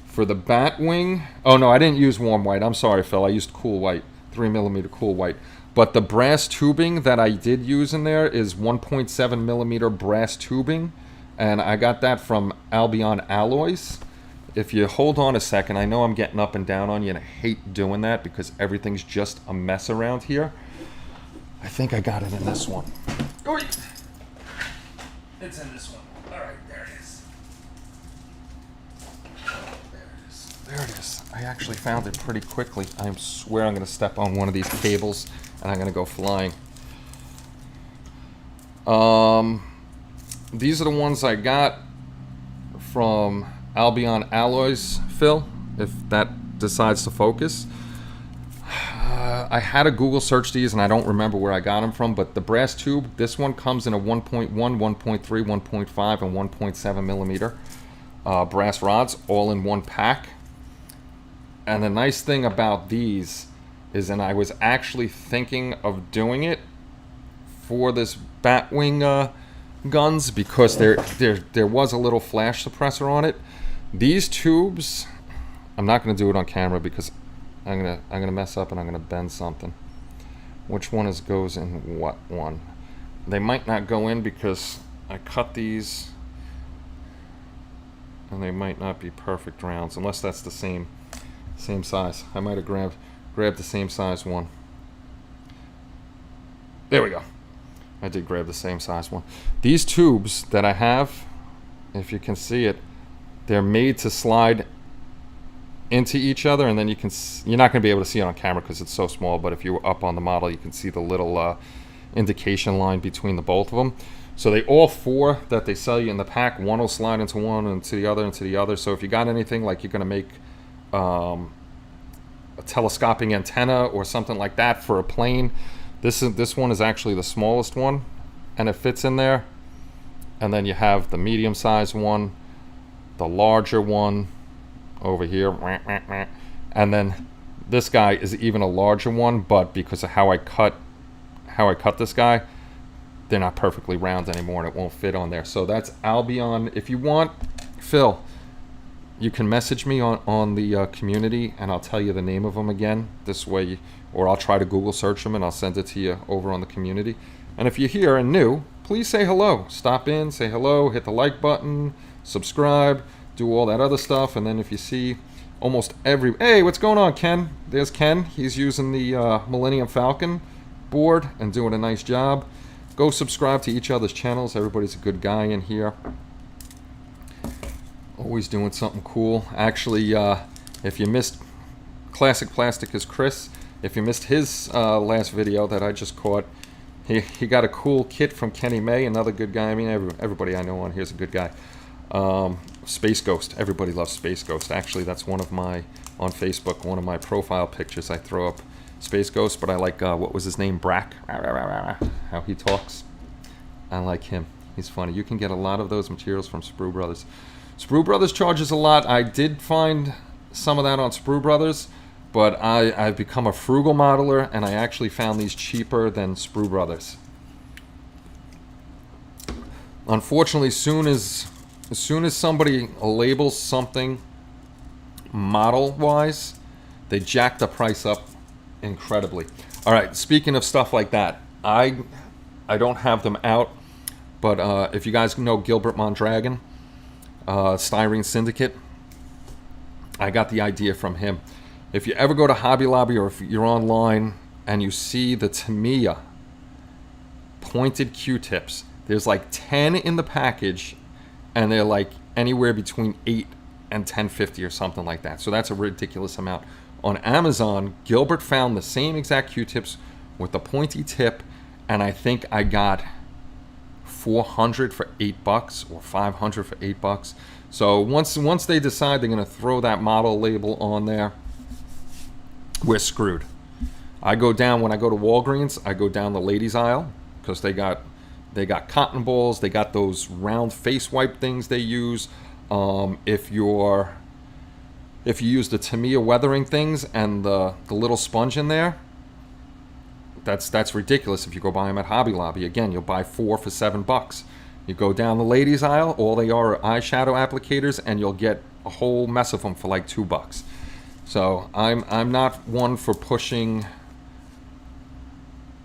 For the Batwing, oh no, I didn't use warm white. I'm sorry, Phil. I used cool white, 3mm cool white. But the brass tubing that I did use in there is 1.7mm brass tubing, and I got that from Albion Alloys. If you hold on a second, I know I'm getting up and down on you, and I hate doing that because everything's just a mess around here. I think I got it in this one. Oh, it's in this one. All right, there it is. There it is. I actually found it pretty quickly. I swear I'm going to step on one of these cables and I'm going to go flying. These are the ones I got from Albion Alloys, Phil, if that decides to focus. I had to Google search these and I don't remember where I got them from, but the brass tube, this one comes in a 1.1, 1.3, 1.5, and 1.7mm brass rods all in one pack. And the nice thing about these is, and I was actually thinking of doing it for this Batwing guns because there was a little flash suppressor on it. These tubes, I'm not going to do it on camera because I'm gonna mess up and I'm gonna bend something. Which one goes in what one? They might not go in because I cut these and they might not be perfect rounds unless that's the same size. I might have grabbed the same size one. There we go. I did grab the same size one. These tubes that I have, if you can see it, they're made to slide into each other, and then you're not going to be able to see it on camera because it's so small, but if you were up on the model you can see the little indication line between the both of them. So they all four that they sell you in the pack, one will slide into one and to the other. So if you got anything like you're going to make a telescoping antenna or something like that for a plane, this one is actually the smallest one and it fits in there. And then you have the medium sized one, the larger one over here, and then this guy is even a larger one, but because of how I cut this guy, they're not perfectly round anymore and it won't fit on there. So that's Albion. If you want, Phil, you can message me on the community and I'll tell you the name of them again this way, or I'll try to Google search them and I'll send it to you over on the community. And if you're here and new, please say hello. Stop in, say hello, hit the like button, subscribe, do all that other stuff. And then if you see almost hey, what's going on, Ken? There's Ken. He's using the Millennium Falcon board and doing a nice job. Go subscribe to each other's channels. Everybody's a good guy in here. Always doing something cool. Actually, if you missed Classic Plastic is Chris, if you missed his last video that I just caught, he got a cool kit from Kenny May, another good guy. I mean, everybody I know on here is a good guy. Space Ghost. Everybody loves Space Ghost. Actually, that's one of my, on Facebook, one of my profile pictures. I throw up Space Ghost, but I like, what was his name? Brack. How he talks. I like him. He's funny. You can get a lot of those materials from Sprue Brothers. Sprue Brothers charges a lot. I did find some of that on Sprue Brothers, but I've become a frugal modeler, and I actually found these cheaper than Sprue Brothers. Unfortunately, as soon as somebody labels something model-wise, they jack the price up incredibly. All right, speaking of stuff like that, I don't have them out, But if you guys know Gilbert Mondragon, Styrene Syndicate, I got the idea from him. If you ever go to Hobby Lobby or if you're online and you see the Tamiya pointed Q-tips, there's like 10 in the package, and they're like anywhere between 8 and 10.50 or something like that. So that's a ridiculous amount. On Amazon, Gilbert found the same exact Q-tips with the pointy tip, and I think I got 400 for $8 or 500 for $8. So once they decide they're going to throw that model label on there, we're screwed. I go down, when I go to Walgreens, I go down the ladies aisle, because they got cotton balls, they got those round face wipe things they use. If you use the Tamiya weathering things and the little sponge in there, that's ridiculous. If you go buy them at Hobby Lobby, again, you'll buy 4 for $7. You go down the ladies aisle, all they are eyeshadow applicators, and you'll get a whole mess of them for like $2. So I'm not one for pushing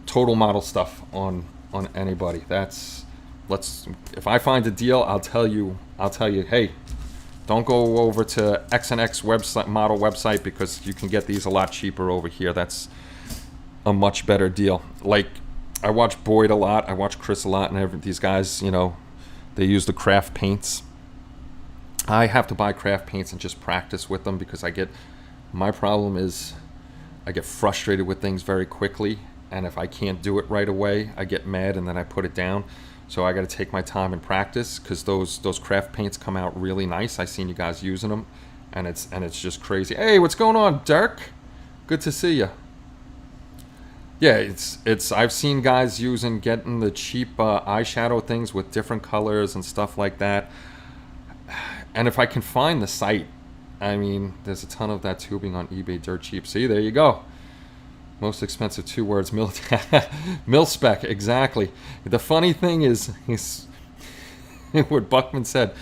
total model stuff on anybody. If I find a deal, I'll tell you, hey, don't go over to X and X website, model website, because you can get these a lot cheaper over here. That's a much better deal. Like, I watch Boyd a lot, I watch Chris a lot, and these guys, you know, they use the craft paints. I have to buy craft paints and just practice with them, because my problem is I get frustrated with things very quickly, and if I can't do it right away, I get mad and then I put it down. So I got to take my time and practice, because those craft paints come out really nice. I seen you guys using them, and it's just crazy. Hey, what's going on, Dirk? Good to see you. Yeah, it's I've seen guys getting the cheap eyeshadow things with different colors and stuff like that. And if I can find the site, I mean, there's a ton of that tubing on eBay dirt cheap. See, there you go. Most expensive 2 words, mil spec, exactly. The funny thing is what Buckman said.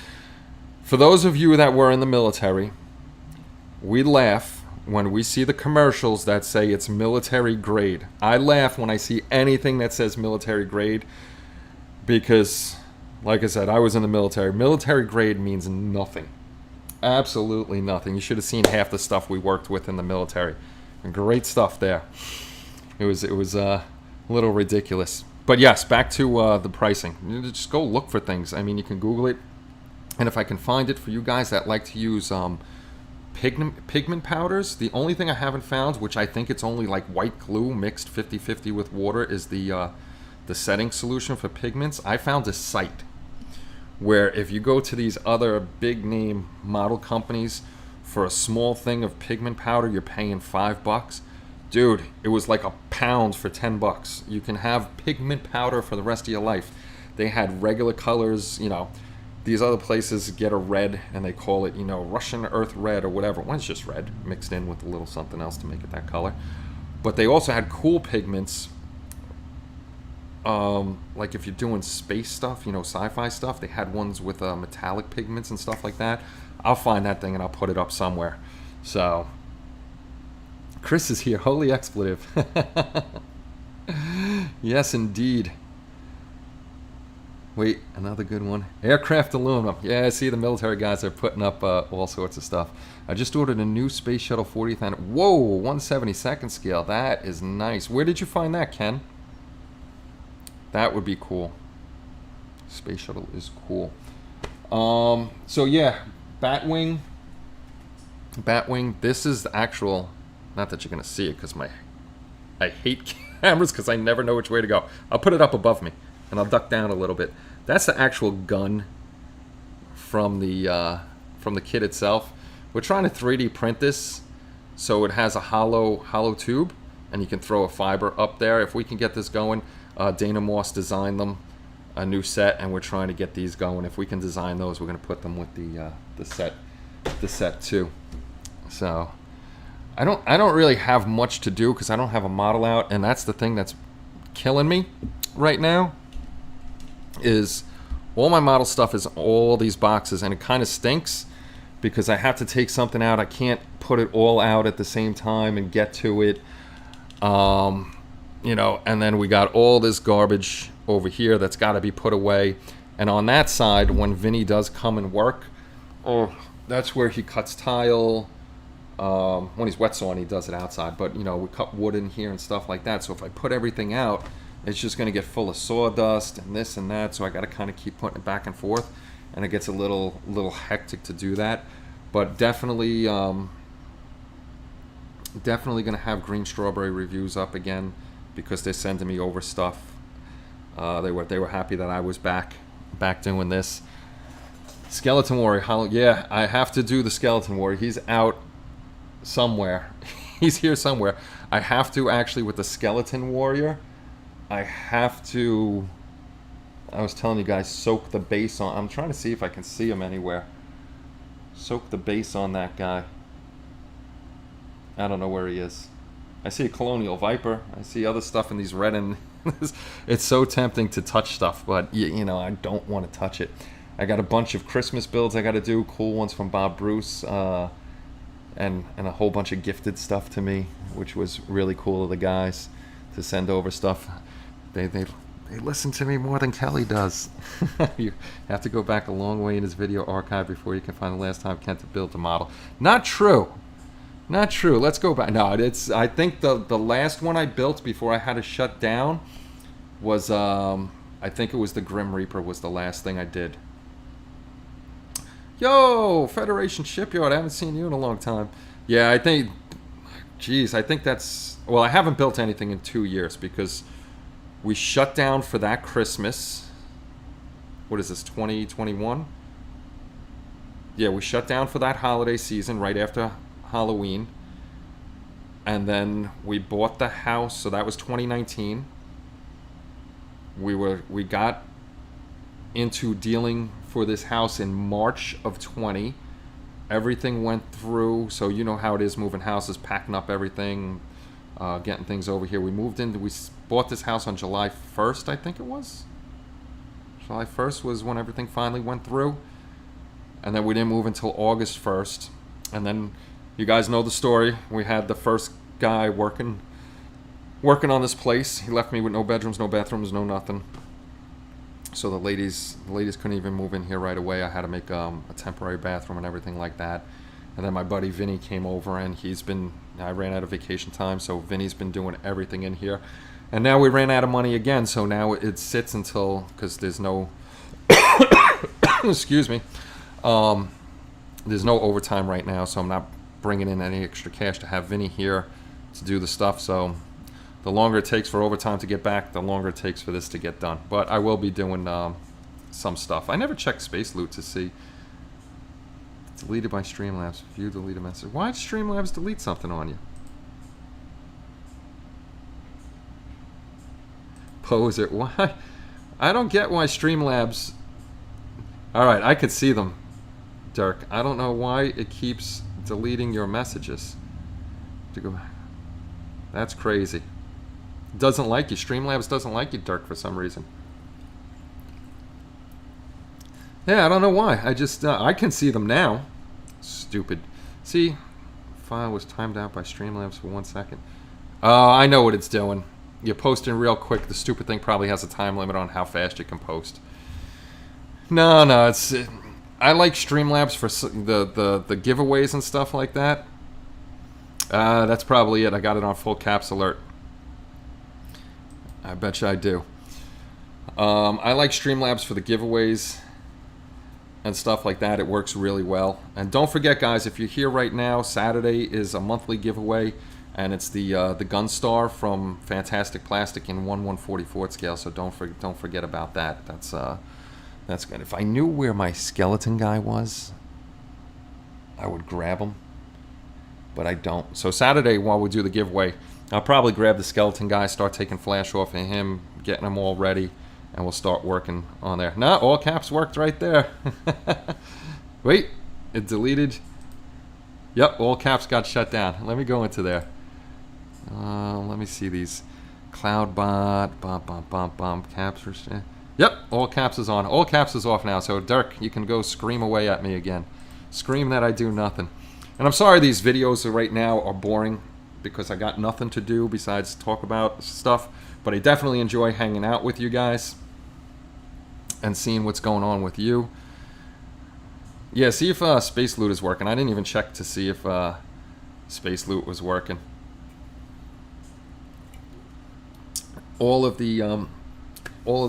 For those of you that were in the military, we laugh when we see the commercials that say it's military grade. I laugh when I see anything that says military grade, because, like I said, I was in the military. Military grade means nothing. Absolutely nothing. You should have seen half the stuff we worked with in the military. Great stuff there. It was a little ridiculous. But yes, back to the pricing. You just go look for things. I mean, you can Google it. And if I can find it for you guys that like to use pigment powders, the only thing I haven't found, which I think it's only like white glue mixed 50-50 with water, is the setting solution for pigments. I found a site where if you go to these other big name model companies, for a small thing of pigment powder, you're paying $5. Dude, it was like a pound for $10. You can have pigment powder for the rest of your life. They had regular colors, you know. These other places get a red, and they call it, you know, Russian Earth Red or whatever. One's just red, mixed in with a little something else to make it that color. But they also had cool pigments. Like if you're doing space stuff, you know, sci-fi stuff, they had ones with metallic pigments and stuff like that. I'll find that thing and I'll put it up somewhere. So, Chris is here. Holy expletive. Yes, indeed. Wait, another good one. Aircraft aluminum. Yeah, I see the military guys are putting up all sorts of stuff. I just ordered a new Space Shuttle 40th and whoa, 1/72nd scale. That is nice. Where did you find that, Ken? That would be cool. Space Shuttle is cool. So yeah, Batwing. This is the actual. Not that you're gonna see it, because I hate cameras because I never know which way to go. I'll put it up above me, and I'll duck down a little bit. That's the actual gun from the kit itself. We're trying to 3D print this so it has a hollow tube, and you can throw a fiber up there. If we can get this going, Dana Moss designed them a new set, and we're trying to get these going. If we can design those, we're going to put them with the set too. So I don't really have much to do because I don't have a model out, and that's the thing that's killing me right now. Is all my model stuff is all these boxes, and it kind of stinks because I have to take something out. I can't put it all out at the same time and get to it. You know, and then we got all this garbage over here that's got to be put away. And on that side, when Vinny does come and work, oh, that's where he cuts tile. When he's wet sawing, he does it outside. But, you know, we cut wood in here and stuff like that. So if I put everything out, it's just going to get full of sawdust and this and that. So I got to kind of keep putting it back and forth. And it gets a little hectic to do that. But definitely, definitely going to have green strawberry reviews up again because they're sending me over stuff. They were happy that I was back doing this. Skeleton Warrior, yeah, I have to do the Skeleton Warrior. He's out somewhere. He's here somewhere. I have to actually, with the Skeleton Warrior, I have to, I was telling you guys, soak the base on. I'm trying to see if I can see him anywhere. Soak the base on that guy. I don't know where he is. I see a Colonial Viper. I see other stuff in these red and it's so tempting to touch stuff, but you know, I don't want to touch it. I got a bunch of Christmas builds I got to do, cool ones from Bob Bruce, and a whole bunch of gifted stuff to me, which was really cool of the guys to send over stuff. They listen to me more than Kelly does. You have to go back a long way in his video archive before you can find the last time Kent built a model. Not true. Not true. Let's go back. No, it's. I think the last one I built before I had to shut down was I think it was the Grim Reaper was the last thing I did. Yo, Federation Shipyard. I haven't seen you in a long time. Yeah, I think. Geez, I think that's. Well, I haven't built anything in 2 years because we shut down for that Christmas. What is this? 2021. Yeah, we shut down for that holiday season right after Halloween, and then we bought the house, so that was 2019. We got into dealing for this house in March of 20. Everything went through, so you know how it is moving houses, packing up everything, getting things over here. We bought this house on July 1st, I think it was. July 1st was when everything finally went through, and then we didn't move until August 1st, and then you guys know the story. We had the first guy working on this place. He left me with no bedrooms, no bathrooms, no nothing. So the ladies couldn't even move in here right away. I had to make a temporary bathroom and everything like that. And then my buddy Vinny came over, and I ran out of vacation time, so Vinny's been doing everything in here. And now we ran out of money again, so now it sits until, because there's no, excuse me, there's no overtime right now, so I'm not bringing in any extra cash to have Vinny here to do the stuff. So the longer it takes for overtime to get back, the longer it takes for this to get done. But I will be doing some stuff. I never checked Space Loot to see. Deleted by Streamlabs. View deleted message. Why did Streamlabs delete something on you? Poser. Why? I don't get why Streamlabs. Alright, I could see them, Dirk. I don't know why it keeps deleting your messages. To go. That's crazy. Doesn't like you. Streamlabs doesn't like you, Dirk, for some reason. Yeah, I don't know why. I just I can see them now. Stupid. See, file was timed out by Streamlabs for 1 second. Oh, I know what it's doing. You're posting real quick. The stupid thing probably has a time limit on how fast you can post. No, it's. I like Streamlabs for the giveaways and stuff like that. That's probably it. I got it on full caps alert. I bet you I do. I like Streamlabs for the giveaways and stuff like that. It works really well. And don't forget, guys, if you're here right now, Saturday is a monthly giveaway, and it's the Gunstar from Fantastic Plastic in 1/144 scale. So don't forget about that. That's good. If I knew where my skeleton guy was, I would grab him, but I don't. So Saturday, while we do the giveaway, I'll probably grab the skeleton guy, start taking flash off of him, getting them all ready, and we'll start working on there. Nah, all caps worked right there. Wait, it deleted. Yep, all caps got shut down. Let me go into there. Let me see these. Cloudbot, caps. Yep, all caps is on. All caps is off now. So Dirk, you can go scream away at me again. Scream that I do nothing. And I'm sorry these videos right now are boring. because I got nothing to do besides talk about stuff. But I definitely enjoy hanging out with you guys and seeing what's going on with you. Yeah, see if Space Loot is working. I didn't even check to see if Space Loot was working. All of the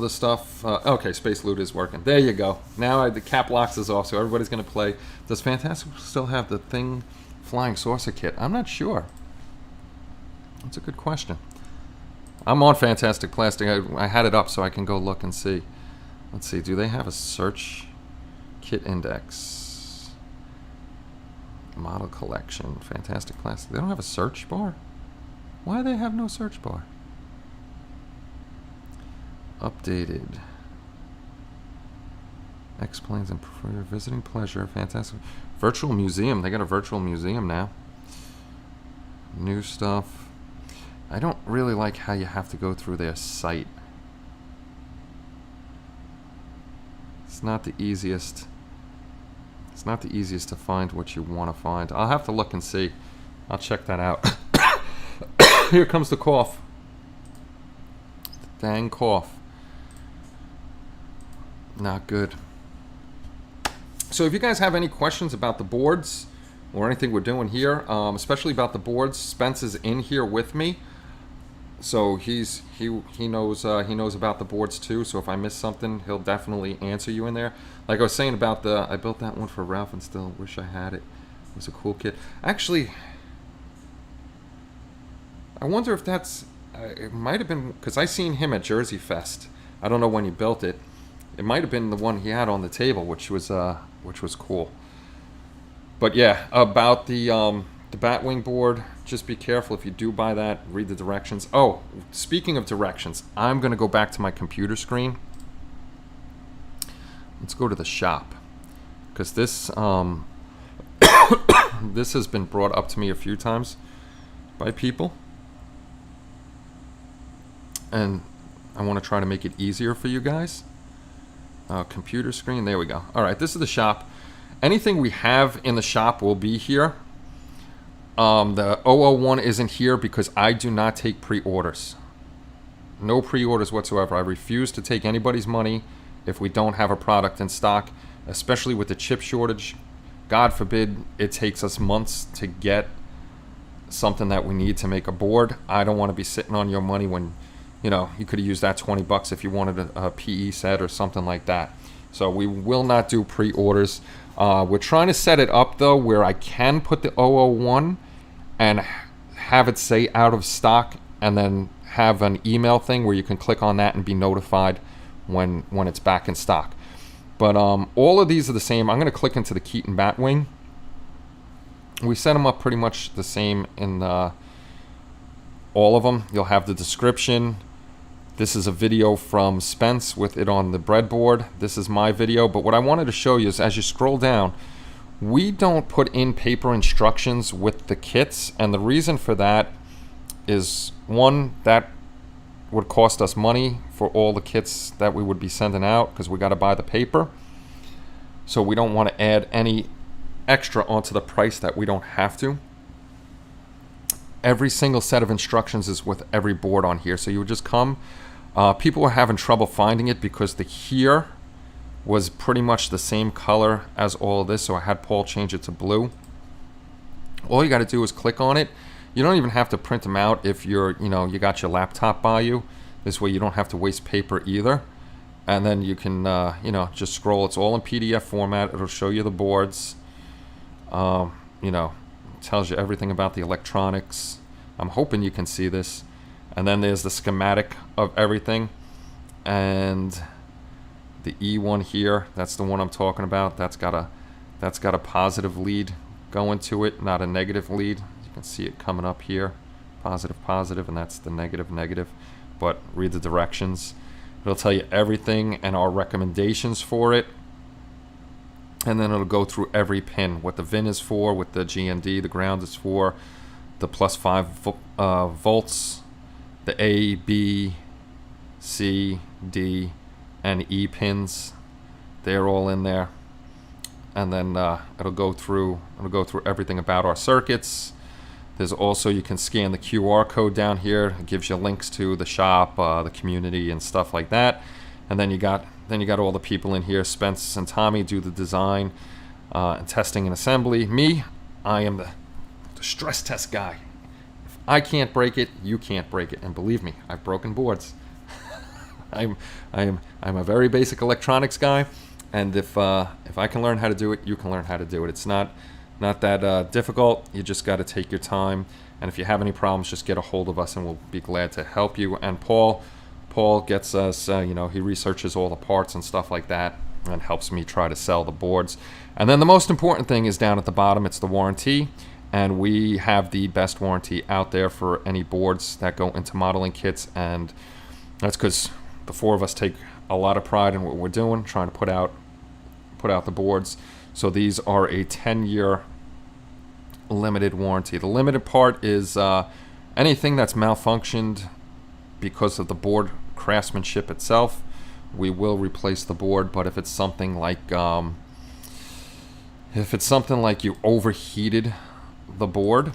stuff. Okay, Space Loot is working. There you go. Now the cap locks is off, so everybody's gonna play. Does Fantastic still have the thing flying saucer kit? I'm not sure. That's a good question. I'm on Fantastic Plastic. I had it up so I can go look and see. Let's see. Do they have a search kit index? Model collection. Fantastic Plastic. They don't have a search bar? Why do they have no search bar? Updated. X-Planes and for your visiting pleasure. Fantastic. Virtual museum. They got a virtual museum now. New stuff. I don't really like how you have to go through their site. It's not the easiest. It's not the easiest to find what you want to find. I'll have to look and see. I'll check that out. Here comes the cough. Dang cough. Not good. So if you guys have any questions about the boards or anything we're doing here, especially about the boards, Spence is in here with me. So he knows about the boards too. So if I miss something, he'll definitely answer you in there. Like I was saying about I built that one for Ralph and still wish I had it. It was a cool kit. Actually, I wonder if that's it might have been because I seen him at Jersey Fest. I don't know when he built it. It might have been the one he had on the table, which was cool. But yeah, about the Batwing board, just be careful if you do buy that. Read the directions. Oh, speaking of directions, I'm going to go back to my computer screen. Let's go to the shop because this this has been brought up to me a few times by people, and I want to try to make it easier for you guys. Computer screen. There we go. All right, this is the shop. Anything we have in the shop will be here. The 001 isn't here because I do not take pre-orders. No pre-orders whatsoever. I refuse to take anybody's money if we don't have a product in stock, especially with the chip shortage. God forbid it takes us months to get something that we need to make a board. I don't want to be sitting on your money when, you know, you could have used that 20 bucks if you wanted a PE set or something like that. So we will not do pre-orders. We're trying to set it up though where I can put the 001 and have it say out of stock, and then have an email thing where you can click on that and be notified when it's back in stock. But all of these are the same. I'm going to click into the Keaton Batwing. We set them up pretty much the same in all of them. You'll have the description. This is a video from Spence with it on the breadboard. This is my video, but what I wanted to show you is as you scroll down, we don't put in paper instructions with the kits, and the reason for that is, one, that would cost us money for all the kits that we would be sending out because we got to buy the paper. So we don't want to add any extra onto the price that we don't have to. Every single set of instructions is with every board on here. So you would just come. People were having trouble finding it because the here was pretty much the same color as all of this, so I had Paul change it to blue. All you got to do is click on it. You don't even have to print them out if you're, you got your laptop by you. This way you don't have to waste paper either. And then you can, just scroll. It's all in PDF format. It'll show you the boards. Tells you everything about the electronics. I'm hoping you can see this. And then there's the schematic of everything. And the E1 here, that's the one I'm talking about. That's got a positive lead going to it, not a negative lead. You can see it coming up here. Positive, and that's the negative. But read the directions. It'll tell you everything and our recommendations for it. And then it'll go through every pin, what the VIN is for, what the GND, the ground is for, the +5 volts, the A, B, C, D, and E pins. They're all in there. And then it'll go through everything about our circuits, There's also, you can scan the QR code down here. It gives you links to the shop, the community, and stuff like that. And then you got all the people in here. Spence and Tommy do the design, and testing and assembly. Me, I am the stress test guy. If I can't break it, you can't break it. And believe me, I've broken boards. I'm a very basic electronics guy, and if I can learn how to do it, you can learn how to do it. It's not that difficult. You just got to take your time, and if you have any problems, just get a hold of us, and we'll be glad to help you. And Paul gets us, he researches all the parts and stuff like that, and helps me try to sell the boards. And then the most important thing is down at the bottom. It's the warranty, and we have the best warranty out there for any boards that go into modeling kits, and that's because the four of us take a lot of pride in what we're doing, trying to put out the boards. So these are a 10-year limited warranty. The limited part is anything that's malfunctioned because of the board craftsmanship itself, we will replace the board. But if it's something like you overheated the board,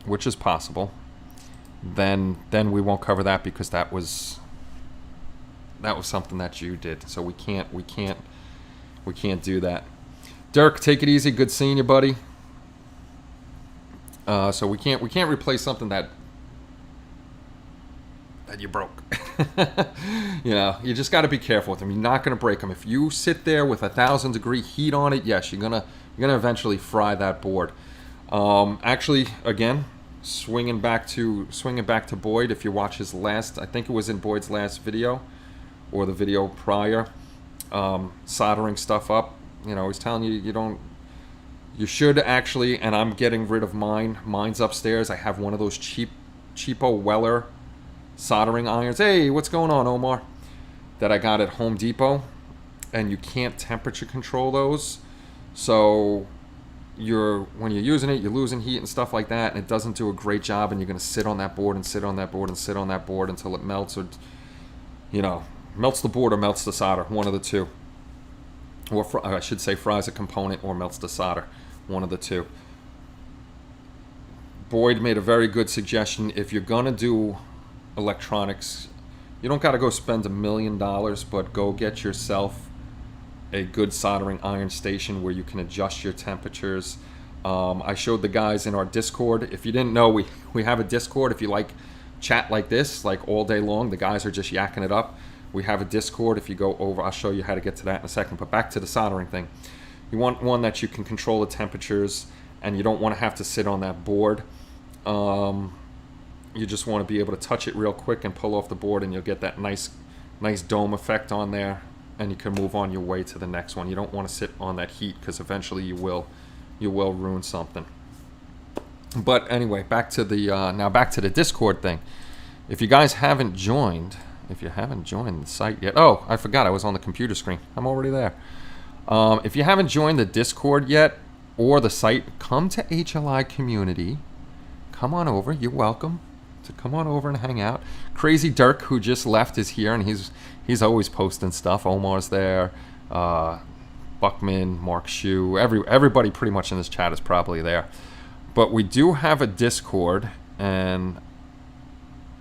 which is possible, then we won't cover that, because that was something that you did. So we can't do that. Dirk, take it easy. Good seeing you, buddy. So we can't replace something that you broke. You just got to be careful with them. You're not going to break them. If you sit there with 1,000-degree heat on it, yes, you're gonna eventually fry that board. Actually, again, swinging back to Boyd. If you watch his last, I think it was in Boyd's last video, or the video prior, soldering stuff up. He's telling you you should actually, and I'm getting rid of mine. Mine's upstairs. I have one of those cheapo Weller soldering irons. Hey, what's going on, Omar? That I got at Home Depot, and you can't temperature control those. So when you're using it, you're losing heat and stuff like that, and it doesn't do a great job, and you're going to sit on that board and sit on that board and sit on that board until it melts, or melts the board or melts the solder, one of the two. Or I should say fries a component or melts the solder, one of the two. Boyd made a very good suggestion. If you're going to do electronics, you don't got to go spend $1 million, but go get yourself a good soldering iron station where you can adjust your temperatures. I showed the guys in our Discord. If you didn't know, we have a Discord. If you like chat like this, like all day long, the guys are just yakking it up. We have a Discord. If you go over, I'll show you how to get to that in a second. But back to the soldering thing. You want one that you can control the temperatures, and you don't want to have to sit on that board. You just want to be able to touch it real quick and pull off the board, and you'll get that nice dome effect on there, and you can move on your way to the next one. You don't want to sit on that heat, because eventually you will ruin something. But anyway, back to the Discord thing. If you guys haven't joined, the site yet, oh, I forgot I was on the computer screen. I'm already there. If you haven't joined the Discord yet or the site, come to HLI Community. Come on over. You're welcome to come on over and hang out. Crazy Dirk, who just left, is here, and he's always posting stuff. Omar's there. Buckman, Mark Shue, everybody pretty much in this chat is probably there. But we do have a Discord, and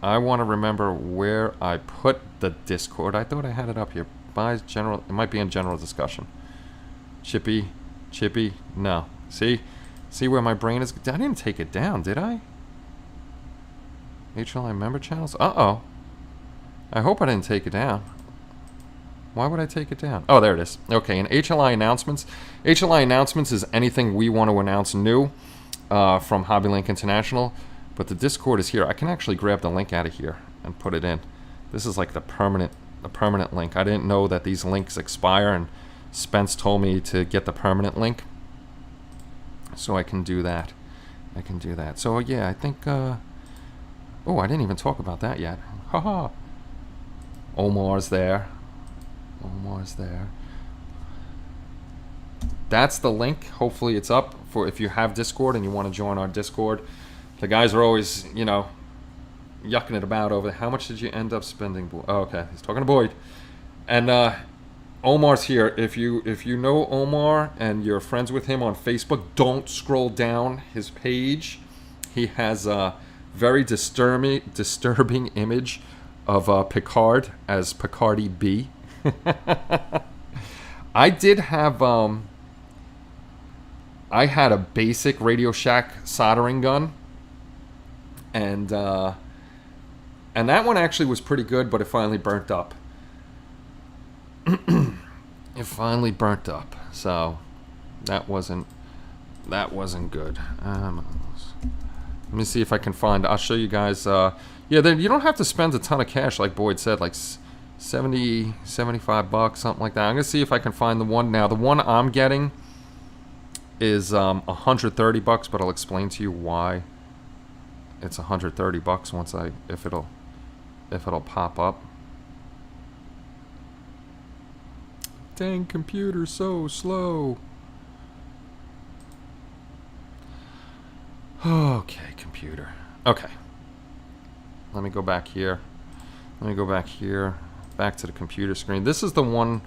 I want to remember where I put the Discord. I thought I had it up here. It might be in general discussion. Chippy, no. See where my brain is? I didn't take it down, did I? HLI member channels? Uh-oh. I hope I didn't take it down. Why would I take it down? Oh, there it is. Okay, and HLI announcements. HLI announcements is anything we want to announce new from HobbyLink International. But the Discord is here. I can actually grab the link out of here and put it in. This is like the permanent link. I didn't know that these links expire, and Spence told me to get the permanent link, so I can do that. So yeah, I think. Oh, I didn't even talk about that yet. Haha. Omar's there. That's the link. Hopefully it's up for if you have Discord and you want to join our Discord. The guys are always, yucking it about over there. How much did you end up spending? Oh, okay, he's talking to Boyd. And Omar's here. If you know Omar and you're friends with him on Facebook, don't scroll down his page. He has a very disturbing image of Picard as Picardy B. I did have I had a basic Radio Shack soldering gun, and that one actually was pretty good, but it finally burnt up. It finally burnt up, so that wasn't good. Let me see if I can find. I'll show you guys. Yeah, then you don't have to spend a ton of cash, like Boyd said, like 70, 75 bucks, something like that. I'm gonna see if I can find the one. Now, the one I'm getting is 130 bucks, but I'll explain to you why it's 130 bucks once if it'll pop up. Dang, computer so slow. Okay, computer. Okay. Let me go back here. Back to the computer screen. This is the one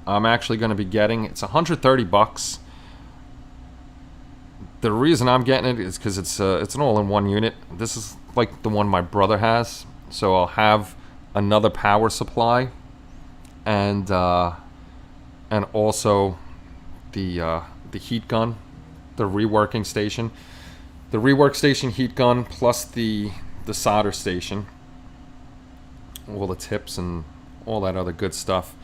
I'm actually going to be getting. It's 130 bucks. The reason I'm getting it is because it's an all-in-one unit. This is like the one my brother has, so I'll have another power supply, and also the heat gun, the reworking station. The rework station heat gun plus the solder station, all the tips and all that other good stuff.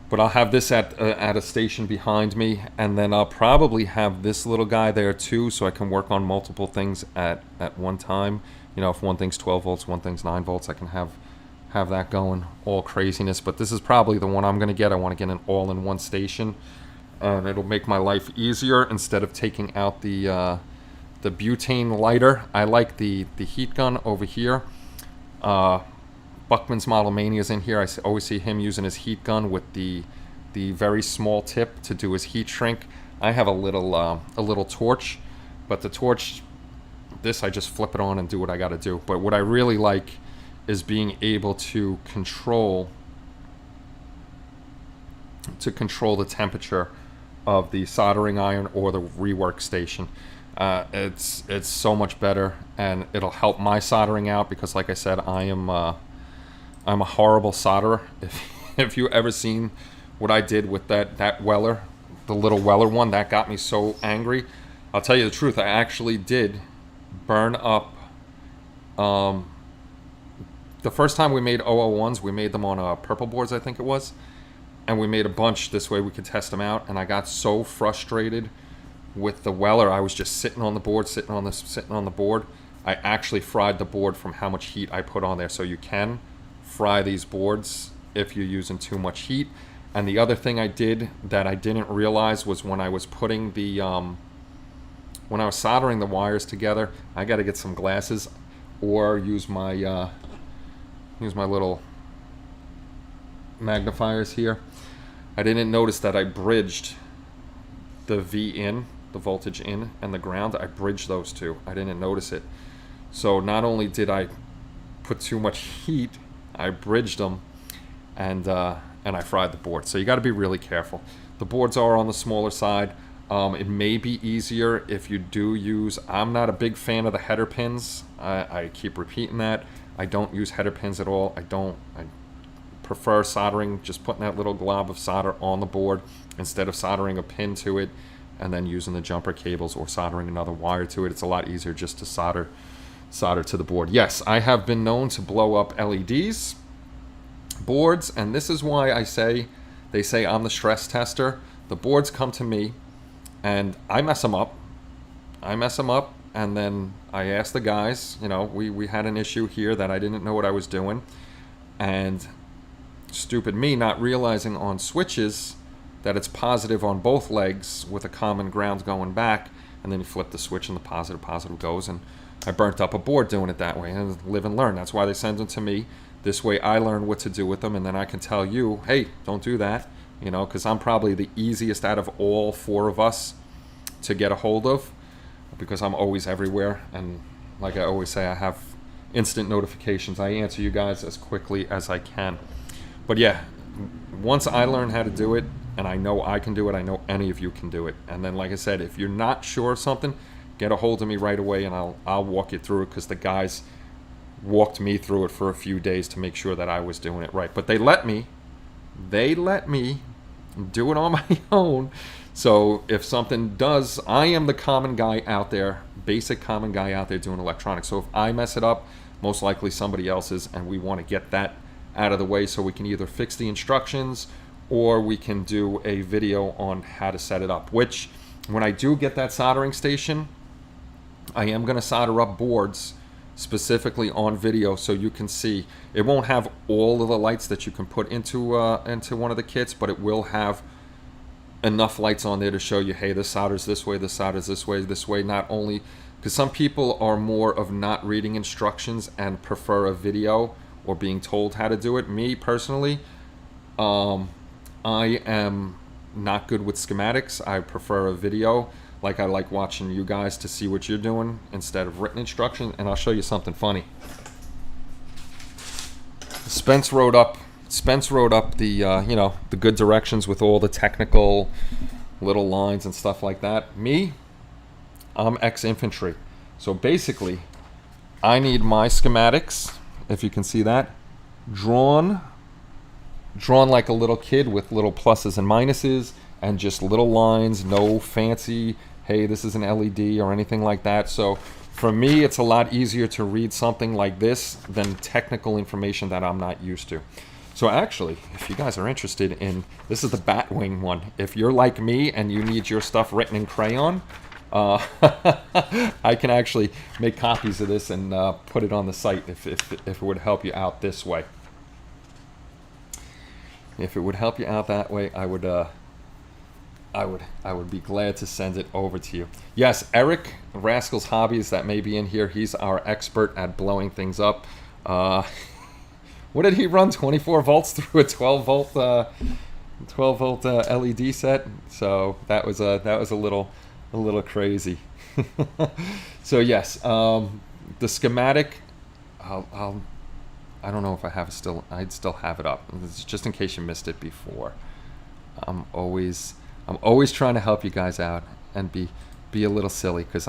But I'll have this at a station behind me, and then I'll probably have this little guy there too, so I can work on multiple things at one time. You know, if one thing's 12 volts, one thing's 9 volts, I can have that going, all craziness. But this is probably the one I'm going to get. I want to get an all-in-one station, and it'll make my life easier instead of taking out the butane lighter. I like the heat gun over here. Buckman's Model Mania's in here. I always see him using his heat gun with the very small tip to do his heat shrink. I have a little torch, but the torch, this I just flip it on and do what I got to do. But what I really like is being able to control the temperature of the soldering iron or the rework station. It's so much better, and it'll help my soldering out because, like I said, I'm a horrible solderer. If you ever seen what I did with that Weller, the little Weller one, that got me so angry. I'll tell you the truth, I actually did burn up. The first time we made 001s, we made them on purple boards, I think it was, and we made a bunch this way we could test them out, and I got so frustrated with the Weller. I was just sitting on the board, sitting on the board. I actually fried the board from how much heat I put on there. So you can fry these boards if you're using too much heat. And the other thing I did that I didn't realize was when I was putting when I was soldering the wires together, I got to get some glasses or use my little magnifiers here. I didn't notice that I bridged the V in, the voltage in, and the ground. I bridged those two. I didn't notice it. So not only did I put too much heat, I bridged them, and I fried the board. So you got to be really careful. The boards are on the smaller side. It may be easier if you do use. I'm not a big fan of the header pins. I keep repeating that. I don't use header pins at all. I prefer soldering, just putting that little glob of solder on the board instead of soldering a pin to it and then using the jumper cables or soldering another wire to it. It's a lot easier just to solder to the board. Yes, I have been known to blow up LEDs, boards, and this is why they say I'm the stress tester. The boards come to me and I mess them up, and then I ask the guys, you know, we had an issue here that I didn't know what I was doing, and stupid me not realizing on switches that it's positive on both legs with a common ground going back, and then you flip the switch and the positive goes, and I burnt up a board doing it that way. And live and learn. That's why they send them to me. This way I learn what to do with them, and then I can tell you, hey, don't do that, you know, because I'm probably the easiest out of all four of us to get a hold of because I'm always everywhere, and like I always say, I have instant notifications. I answer you guys as quickly as I can. But yeah, once I learn how to do it, and I know I can do it, I know any of you can do it. And then, like I said, if you're not sure of something, get a hold of me right away, and I'll walk you through it, because the guys walked me through it for a few days to make sure that I was doing it right. But they let me do it on my own. So if something does, I am the common guy out there, basic common guy out there doing electronics. So if I mess it up, most likely somebody else is, and we want to get that out of the way so we can either fix the instructions or we can do a video on how to set it up. Which, when I do get that soldering station, I am going to solder up boards specifically on video so you can see. It won't have all of the lights that you can put into one of the kits, but it will have enough lights on there to show you, hey, this solders this way, this solders this way. Not only because some people are more of not reading instructions and prefer a video or being told how to do it. Me personally, I am not good with schematics. I prefer a video. Like, I like watching you guys to see what you're doing instead of written instructions. And I'll show you something funny. Spence wrote up the you know, the good directions with all the technical little lines and stuff like that. Me, I'm ex-infantry, so basically I need my schematics, if you can see that, drawn like a little kid with little pluses and minuses and just little lines, no fancy, hey, this is an LED or anything like that. So for me, it's a lot easier to read something like this than technical information that I'm not used to. So actually, if you guys are interested in, this is the Batwing one. If you're like me and you need your stuff written in crayon, I can actually make copies of this and put it on the site if it would help you out this way. If it would help you out that way, I would be glad to send it over to you. Yes, Eric, Rascal's Hobbies, that may be in here. He's our expert at blowing things up. What did he run? 24 volts through a 12 volt LED set. So that was a little crazy. So yes, the schematic. I don't know if I have it still. I'd still have it up. It's just in case you missed it before. I'm always trying to help you guys out and be a little silly, because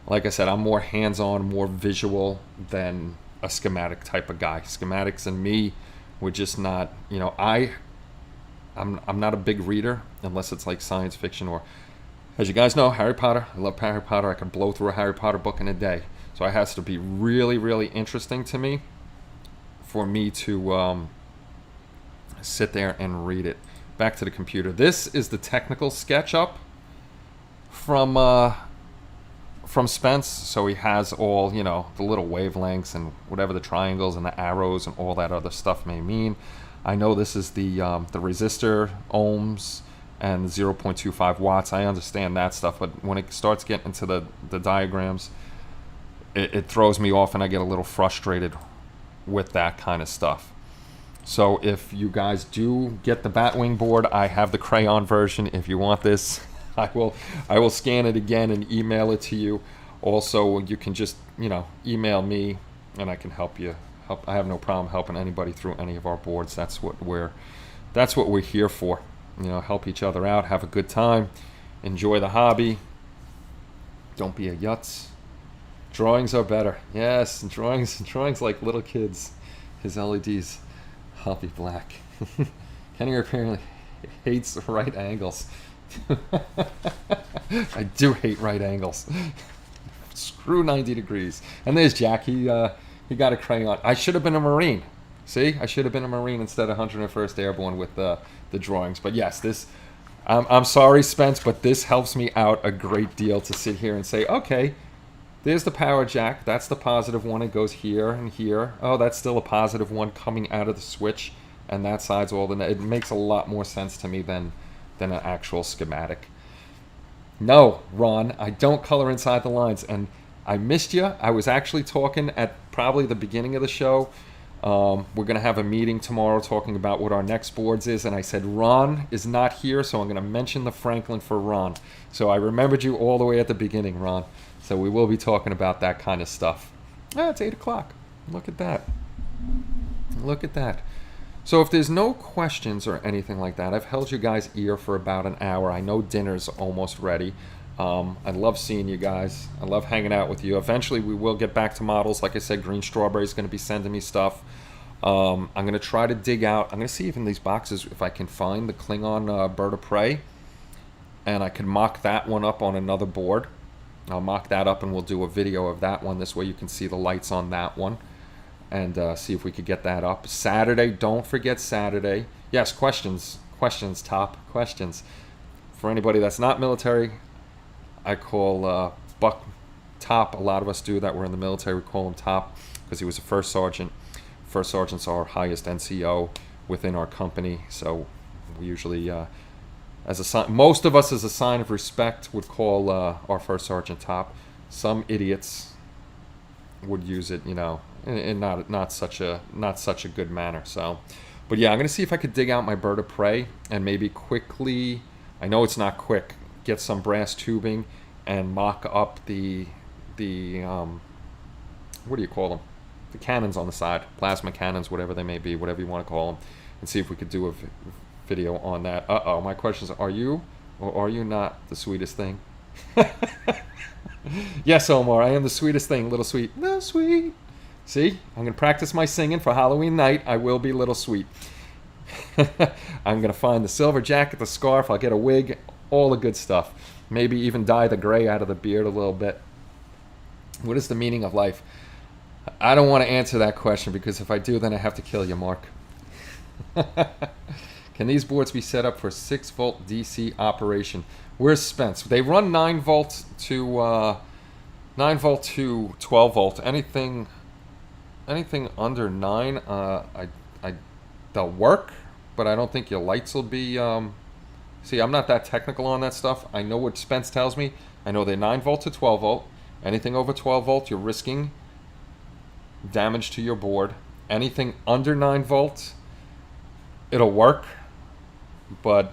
like I said, I'm more hands-on, more visual than a schematic type of guy. Schematics and me would just not, you know, I'm not a big reader unless it's like science fiction, or, as you guys know, Harry Potter. I love Harry Potter. I can blow through a Harry Potter book in a day. So it has to be really, really interesting to me for me to sit there and read it. Back to the computer. This is the technical SketchUp from Spence. So he has all, you know, the little wavelengths and whatever the triangles and the arrows and all that other stuff may mean. I know this is the resistor, ohms, and 0.25 watts. I understand that stuff, but when it starts getting into the diagrams, it throws me off, and I get a little frustrated with that kind of stuff. So if you guys do get the Batwing board, I have the crayon version. If you want this, I will scan it again and email it to you. Also, you can just, you know, email me and I can help you. I have no problem helping anybody through any of our boards. That's what we're here for. You know, help each other out, have a good time, enjoy the hobby. Don't be a yutz. Drawings are better. Yes, drawings like little kids. His LEDs. I'll be black. Kenny apparently hates right angles. I do hate right angles. Screw 90 degrees. And there's Jack. He got a crayon. I should have been a Marine. See, I should have been a Marine instead of 101st Airborne with the drawings. But yes, this. I'm sorry, Spence, but this helps me out a great deal to sit here and say, okay, there's the power jack. That's the positive one. It goes here and here. Oh, that's still a positive one coming out of the switch, and that side's all the. It makes a lot more sense to me than an actual schematic. No, Ron, I don't color inside the lines, and I missed you. I was actually talking at probably the beginning of the show. We're going to have a meeting tomorrow talking about what our next boards is, and I said Ron is not here, so I'm going to mention the Franklin for Ron. So I remembered you all the way at the beginning, Ron. So we will be talking about that kind of stuff. It's 8 o'clock. Look at that. Look at that. So if there's no questions or anything like that, I've held you guys' ear for about an hour. I know dinner's almost ready. I love seeing you guys. I love hanging out with you. Eventually, we will get back to models. Like I said, Green Strawberry is going to be sending me stuff. I'm going to try to dig out. I'm going to see if in these boxes, if I can find the Klingon Bird of Prey. And I can mock that one up on another board. I'll mock that up and we'll do a video of that one. This way you can see the lights on that one. And see if we could get that up. Saturday, don't forget Saturday. Yes, questions. Questions, top. Questions. For anybody that's not military, I call Buck Top. A lot of us do that. We're in the military. We call him Top because he was a first sergeant. First sergeants are our highest NCO within our company. So we usually, most of us as a sign of respect would call our first sergeant Top. Some idiots would use it, you know, in not such a good manner. So, but yeah, I'm gonna see if I could dig out my Bird of Prey and maybe quickly. I know it's not quick. Get some brass tubing and mock up the what do you call them? The cannons on the side, plasma cannons, whatever they may be, whatever you want to call them, and see if we could do a video on that. My questions are you or are you not the sweetest thing? Yes, Omar, I am the sweetest thing. Little sweet. Little sweet. See, I'm going to practice my singing for Halloween night. I will be little sweet. I'm going to find the silver jacket, the scarf. I'll get a wig, all the good stuff. Maybe even dye the gray out of the beard a little bit. What is the meaning of life? I don't want to answer that question because if I do, then I have to kill you, Mark. Can these boards be set up for 6-volt DC operation? Where's Spence? They run 9 volt to 12 volt. Anything under 9, they'll work, but I don't think your lights will be. See, I'm not that technical on that stuff. I know what Spence tells me. I know they're 9 volt to 12 volt. Anything over 12 volt, you're risking damage to your board. Anything under 9 volts, it'll work, but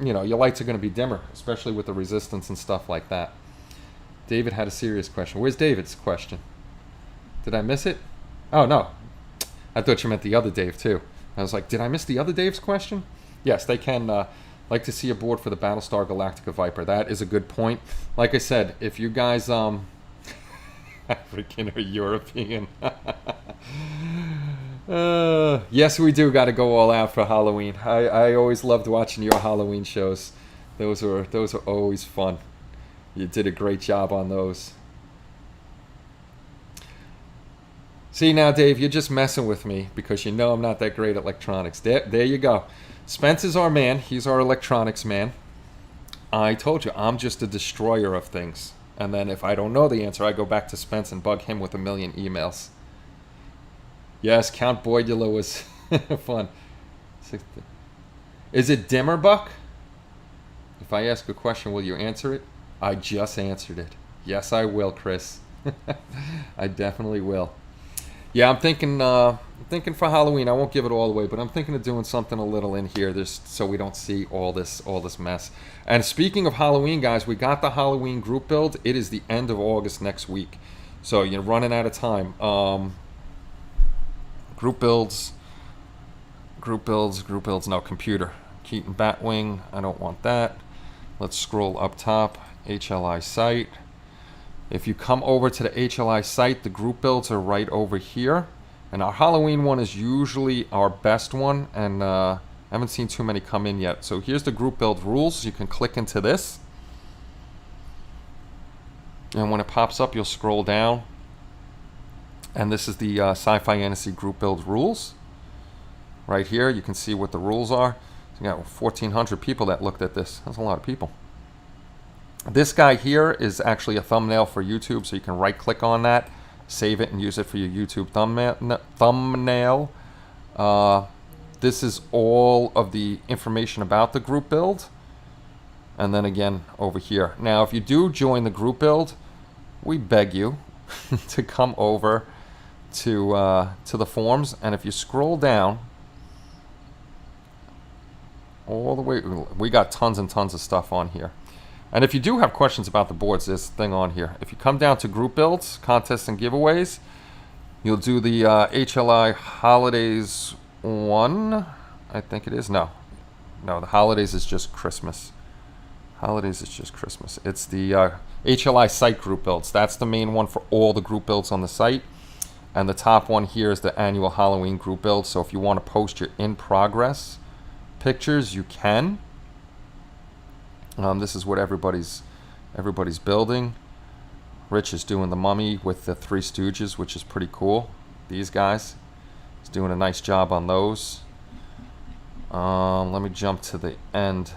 you know, your lights are going to be dimmer, especially with the resistance and stuff like that. David had a serious question. Where's David's question? Did I miss it? Oh, no. I thought you meant the other Dave, too. I was like, did I miss the other Dave's question? Yes, they can like to see a board for the Battlestar Galactica Viper. That is a good point. Like I said, if you guys... African or European. Yes, we do got to go all out for Halloween. I always loved watching your Halloween shows. Those are always fun. You did a great job on those. See now, Dave, you're just messing with me because you know I'm not that great at electronics. There you go. Spence is our man. He's our electronics man. I told you, I'm just a destroyer of things. And then if I don't know the answer, I go back to Spence and bug him with a million emails. Yes, Count Boydula was fun. Is it dimmer, Buck? If I ask a question, will you answer it? I just answered it. Yes, I will, Chris. I definitely will. Yeah, I'm thinking for Halloween. I won't give it all away, but I'm thinking of doing something a little in here, just so we don't see all this mess. And speaking of Halloween, guys, we got the Halloween group build. It is the end of August next week, so you're running out of time. Group builds. No, computer. Keaton Batwing. I don't want that. Let's scroll up top. HLI site. If you come over to the HLI site, the group builds are right over here. And our Halloween one is usually our best one. And I haven't seen too many come in yet. So here's the group build rules. You can click into this. And when it pops up, you'll scroll down. And this is the Sci-Fi Fantasy group build rules. Right here, you can see what the rules are. So you got 1,400 people that looked at this. That's a lot of people. This guy here is actually a thumbnail for YouTube, so you can right-click on that, save it, and use it for your YouTube thumbnail. This is all of the information about the group build. And then again, over here. Now, if you do join the group build, we beg you to come over to the forums. And if you scroll down, all the way, we got tons and tons of stuff on here. And if you do have questions about the boards, there's a thing on here. If you come down to group builds, contests, and giveaways, you'll do the HLI Holidays 1, I think it is. No, the Holidays is just Christmas. Holidays is just Christmas. It's the HLI site group builds. That's the main one for all the group builds on the site. And the top one here is the annual Halloween group build. So if you want to post your in progress pictures, you can. This is what everybody's building. Rich is doing the mummy with the Three Stooges, which is pretty cool. These guys, he's doing a nice job on those. Let me jump to the end.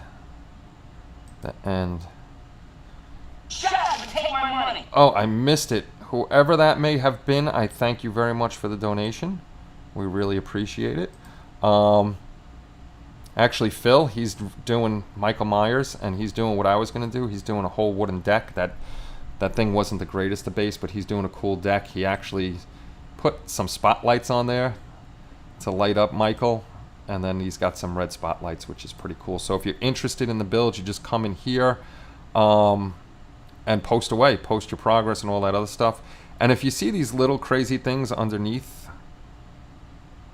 Shut up and take my money. Oh, I missed it. Whoever that may have been, I thank you very much for the donation. We really appreciate it. Actually, Phil, he's doing Michael Myers, and he's doing what I was going to do. He's doing a whole wooden deck. That thing wasn't the greatest to base, but he's doing a cool deck. He actually put some spotlights on there to light up Michael, and then he's got some red spotlights, which is pretty cool. So if you're interested in the build, you just come in here and post away. Post your progress and all that other stuff. And if you see these little crazy things underneath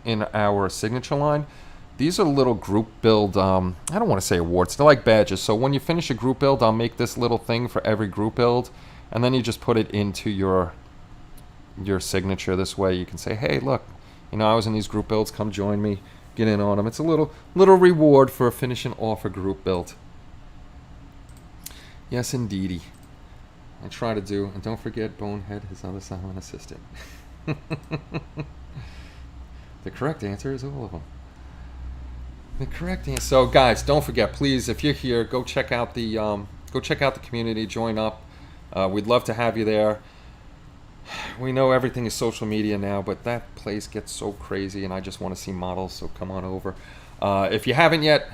in our signature line, these are little group build, I don't want to say awards, they're like badges. So when you finish a group build, I'll make this little thing for every group build, and then you just put it into your signature. This way you can say, hey, look, you know, I was in these group builds, come join me, get in on them. It's a little reward for finishing off a group build. Yes, indeedy. I try to do, and don't forget Bonehead, his other silent assistant. The correct answer is all of them. The correct answer. So guys, don't forget, please, if you're here, go check out the community, join up. We'd love to have you there. We know everything is social media now, but that place gets so crazy, and I just want to see models, so come on over. If you haven't yet,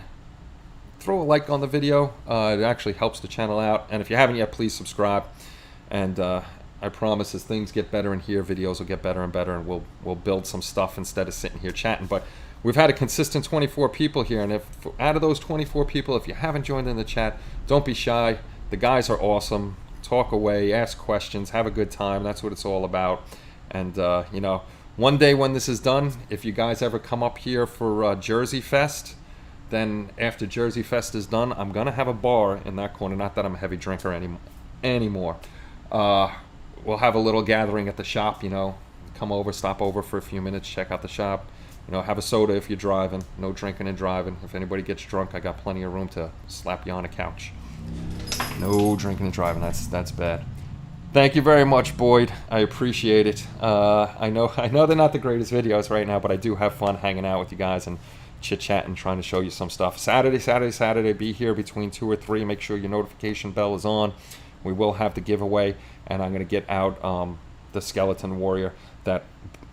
throw a like on the video. It actually helps the channel out. And if you haven't yet, please subscribe. And I promise, as things get better in here, videos will get better and better, and we'll build some stuff instead of sitting here chatting. But we've had a consistent 24 people here, and if out of those 24 people, if you haven't joined in the chat, don't be shy. The guys are awesome. Talk away, ask questions, have a good time. That's what it's all about. And you know, one day when this is done, if you guys ever come up here for Jersey Fest, then after Jersey Fest is done, I'm gonna have a bar in that corner. Not that I'm a heavy drinker anymore. We'll have a little gathering at the shop. You know, come over, stop over for a few minutes, check out the shop. You know, have a soda if you're driving. No drinking and driving. If anybody gets drunk, I got plenty of room to slap you on a couch. No drinking and driving. That's bad. Thank you very much, Boyd. I appreciate it. I know they're not the greatest videos right now, but I do have fun hanging out with you guys and chit-chatting, trying to show you some stuff. Saturday, be here between 2 or 3. Make sure your notification bell is on. We will have the giveaway, and I'm going to get out the Skeleton Warrior that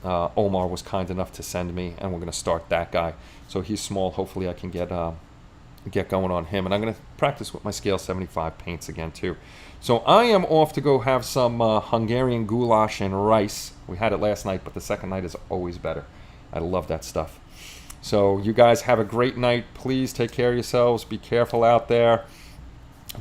Omar was kind enough to send me, and we're going to start that guy. So he's small. Hopefully I can get going on him, and I'm going to practice with my scale 75 paints again too. So I am off to go have some Hungarian goulash and rice. We had it last night, but the second night is always better. I love that stuff. So you guys have a great night. Please take care of yourselves. Be careful out there.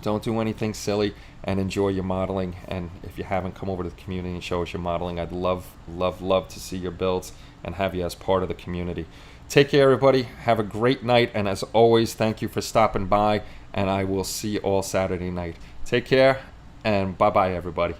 Don't do anything silly, and enjoy your modeling. And if you haven't, come over to the community and show us your modeling. I'd love to see your builds and have you as part of the community. Take care, everybody. Have a great night, and as always, thank you for stopping by, and I will see you all Saturday night. Take care, and bye-bye, everybody.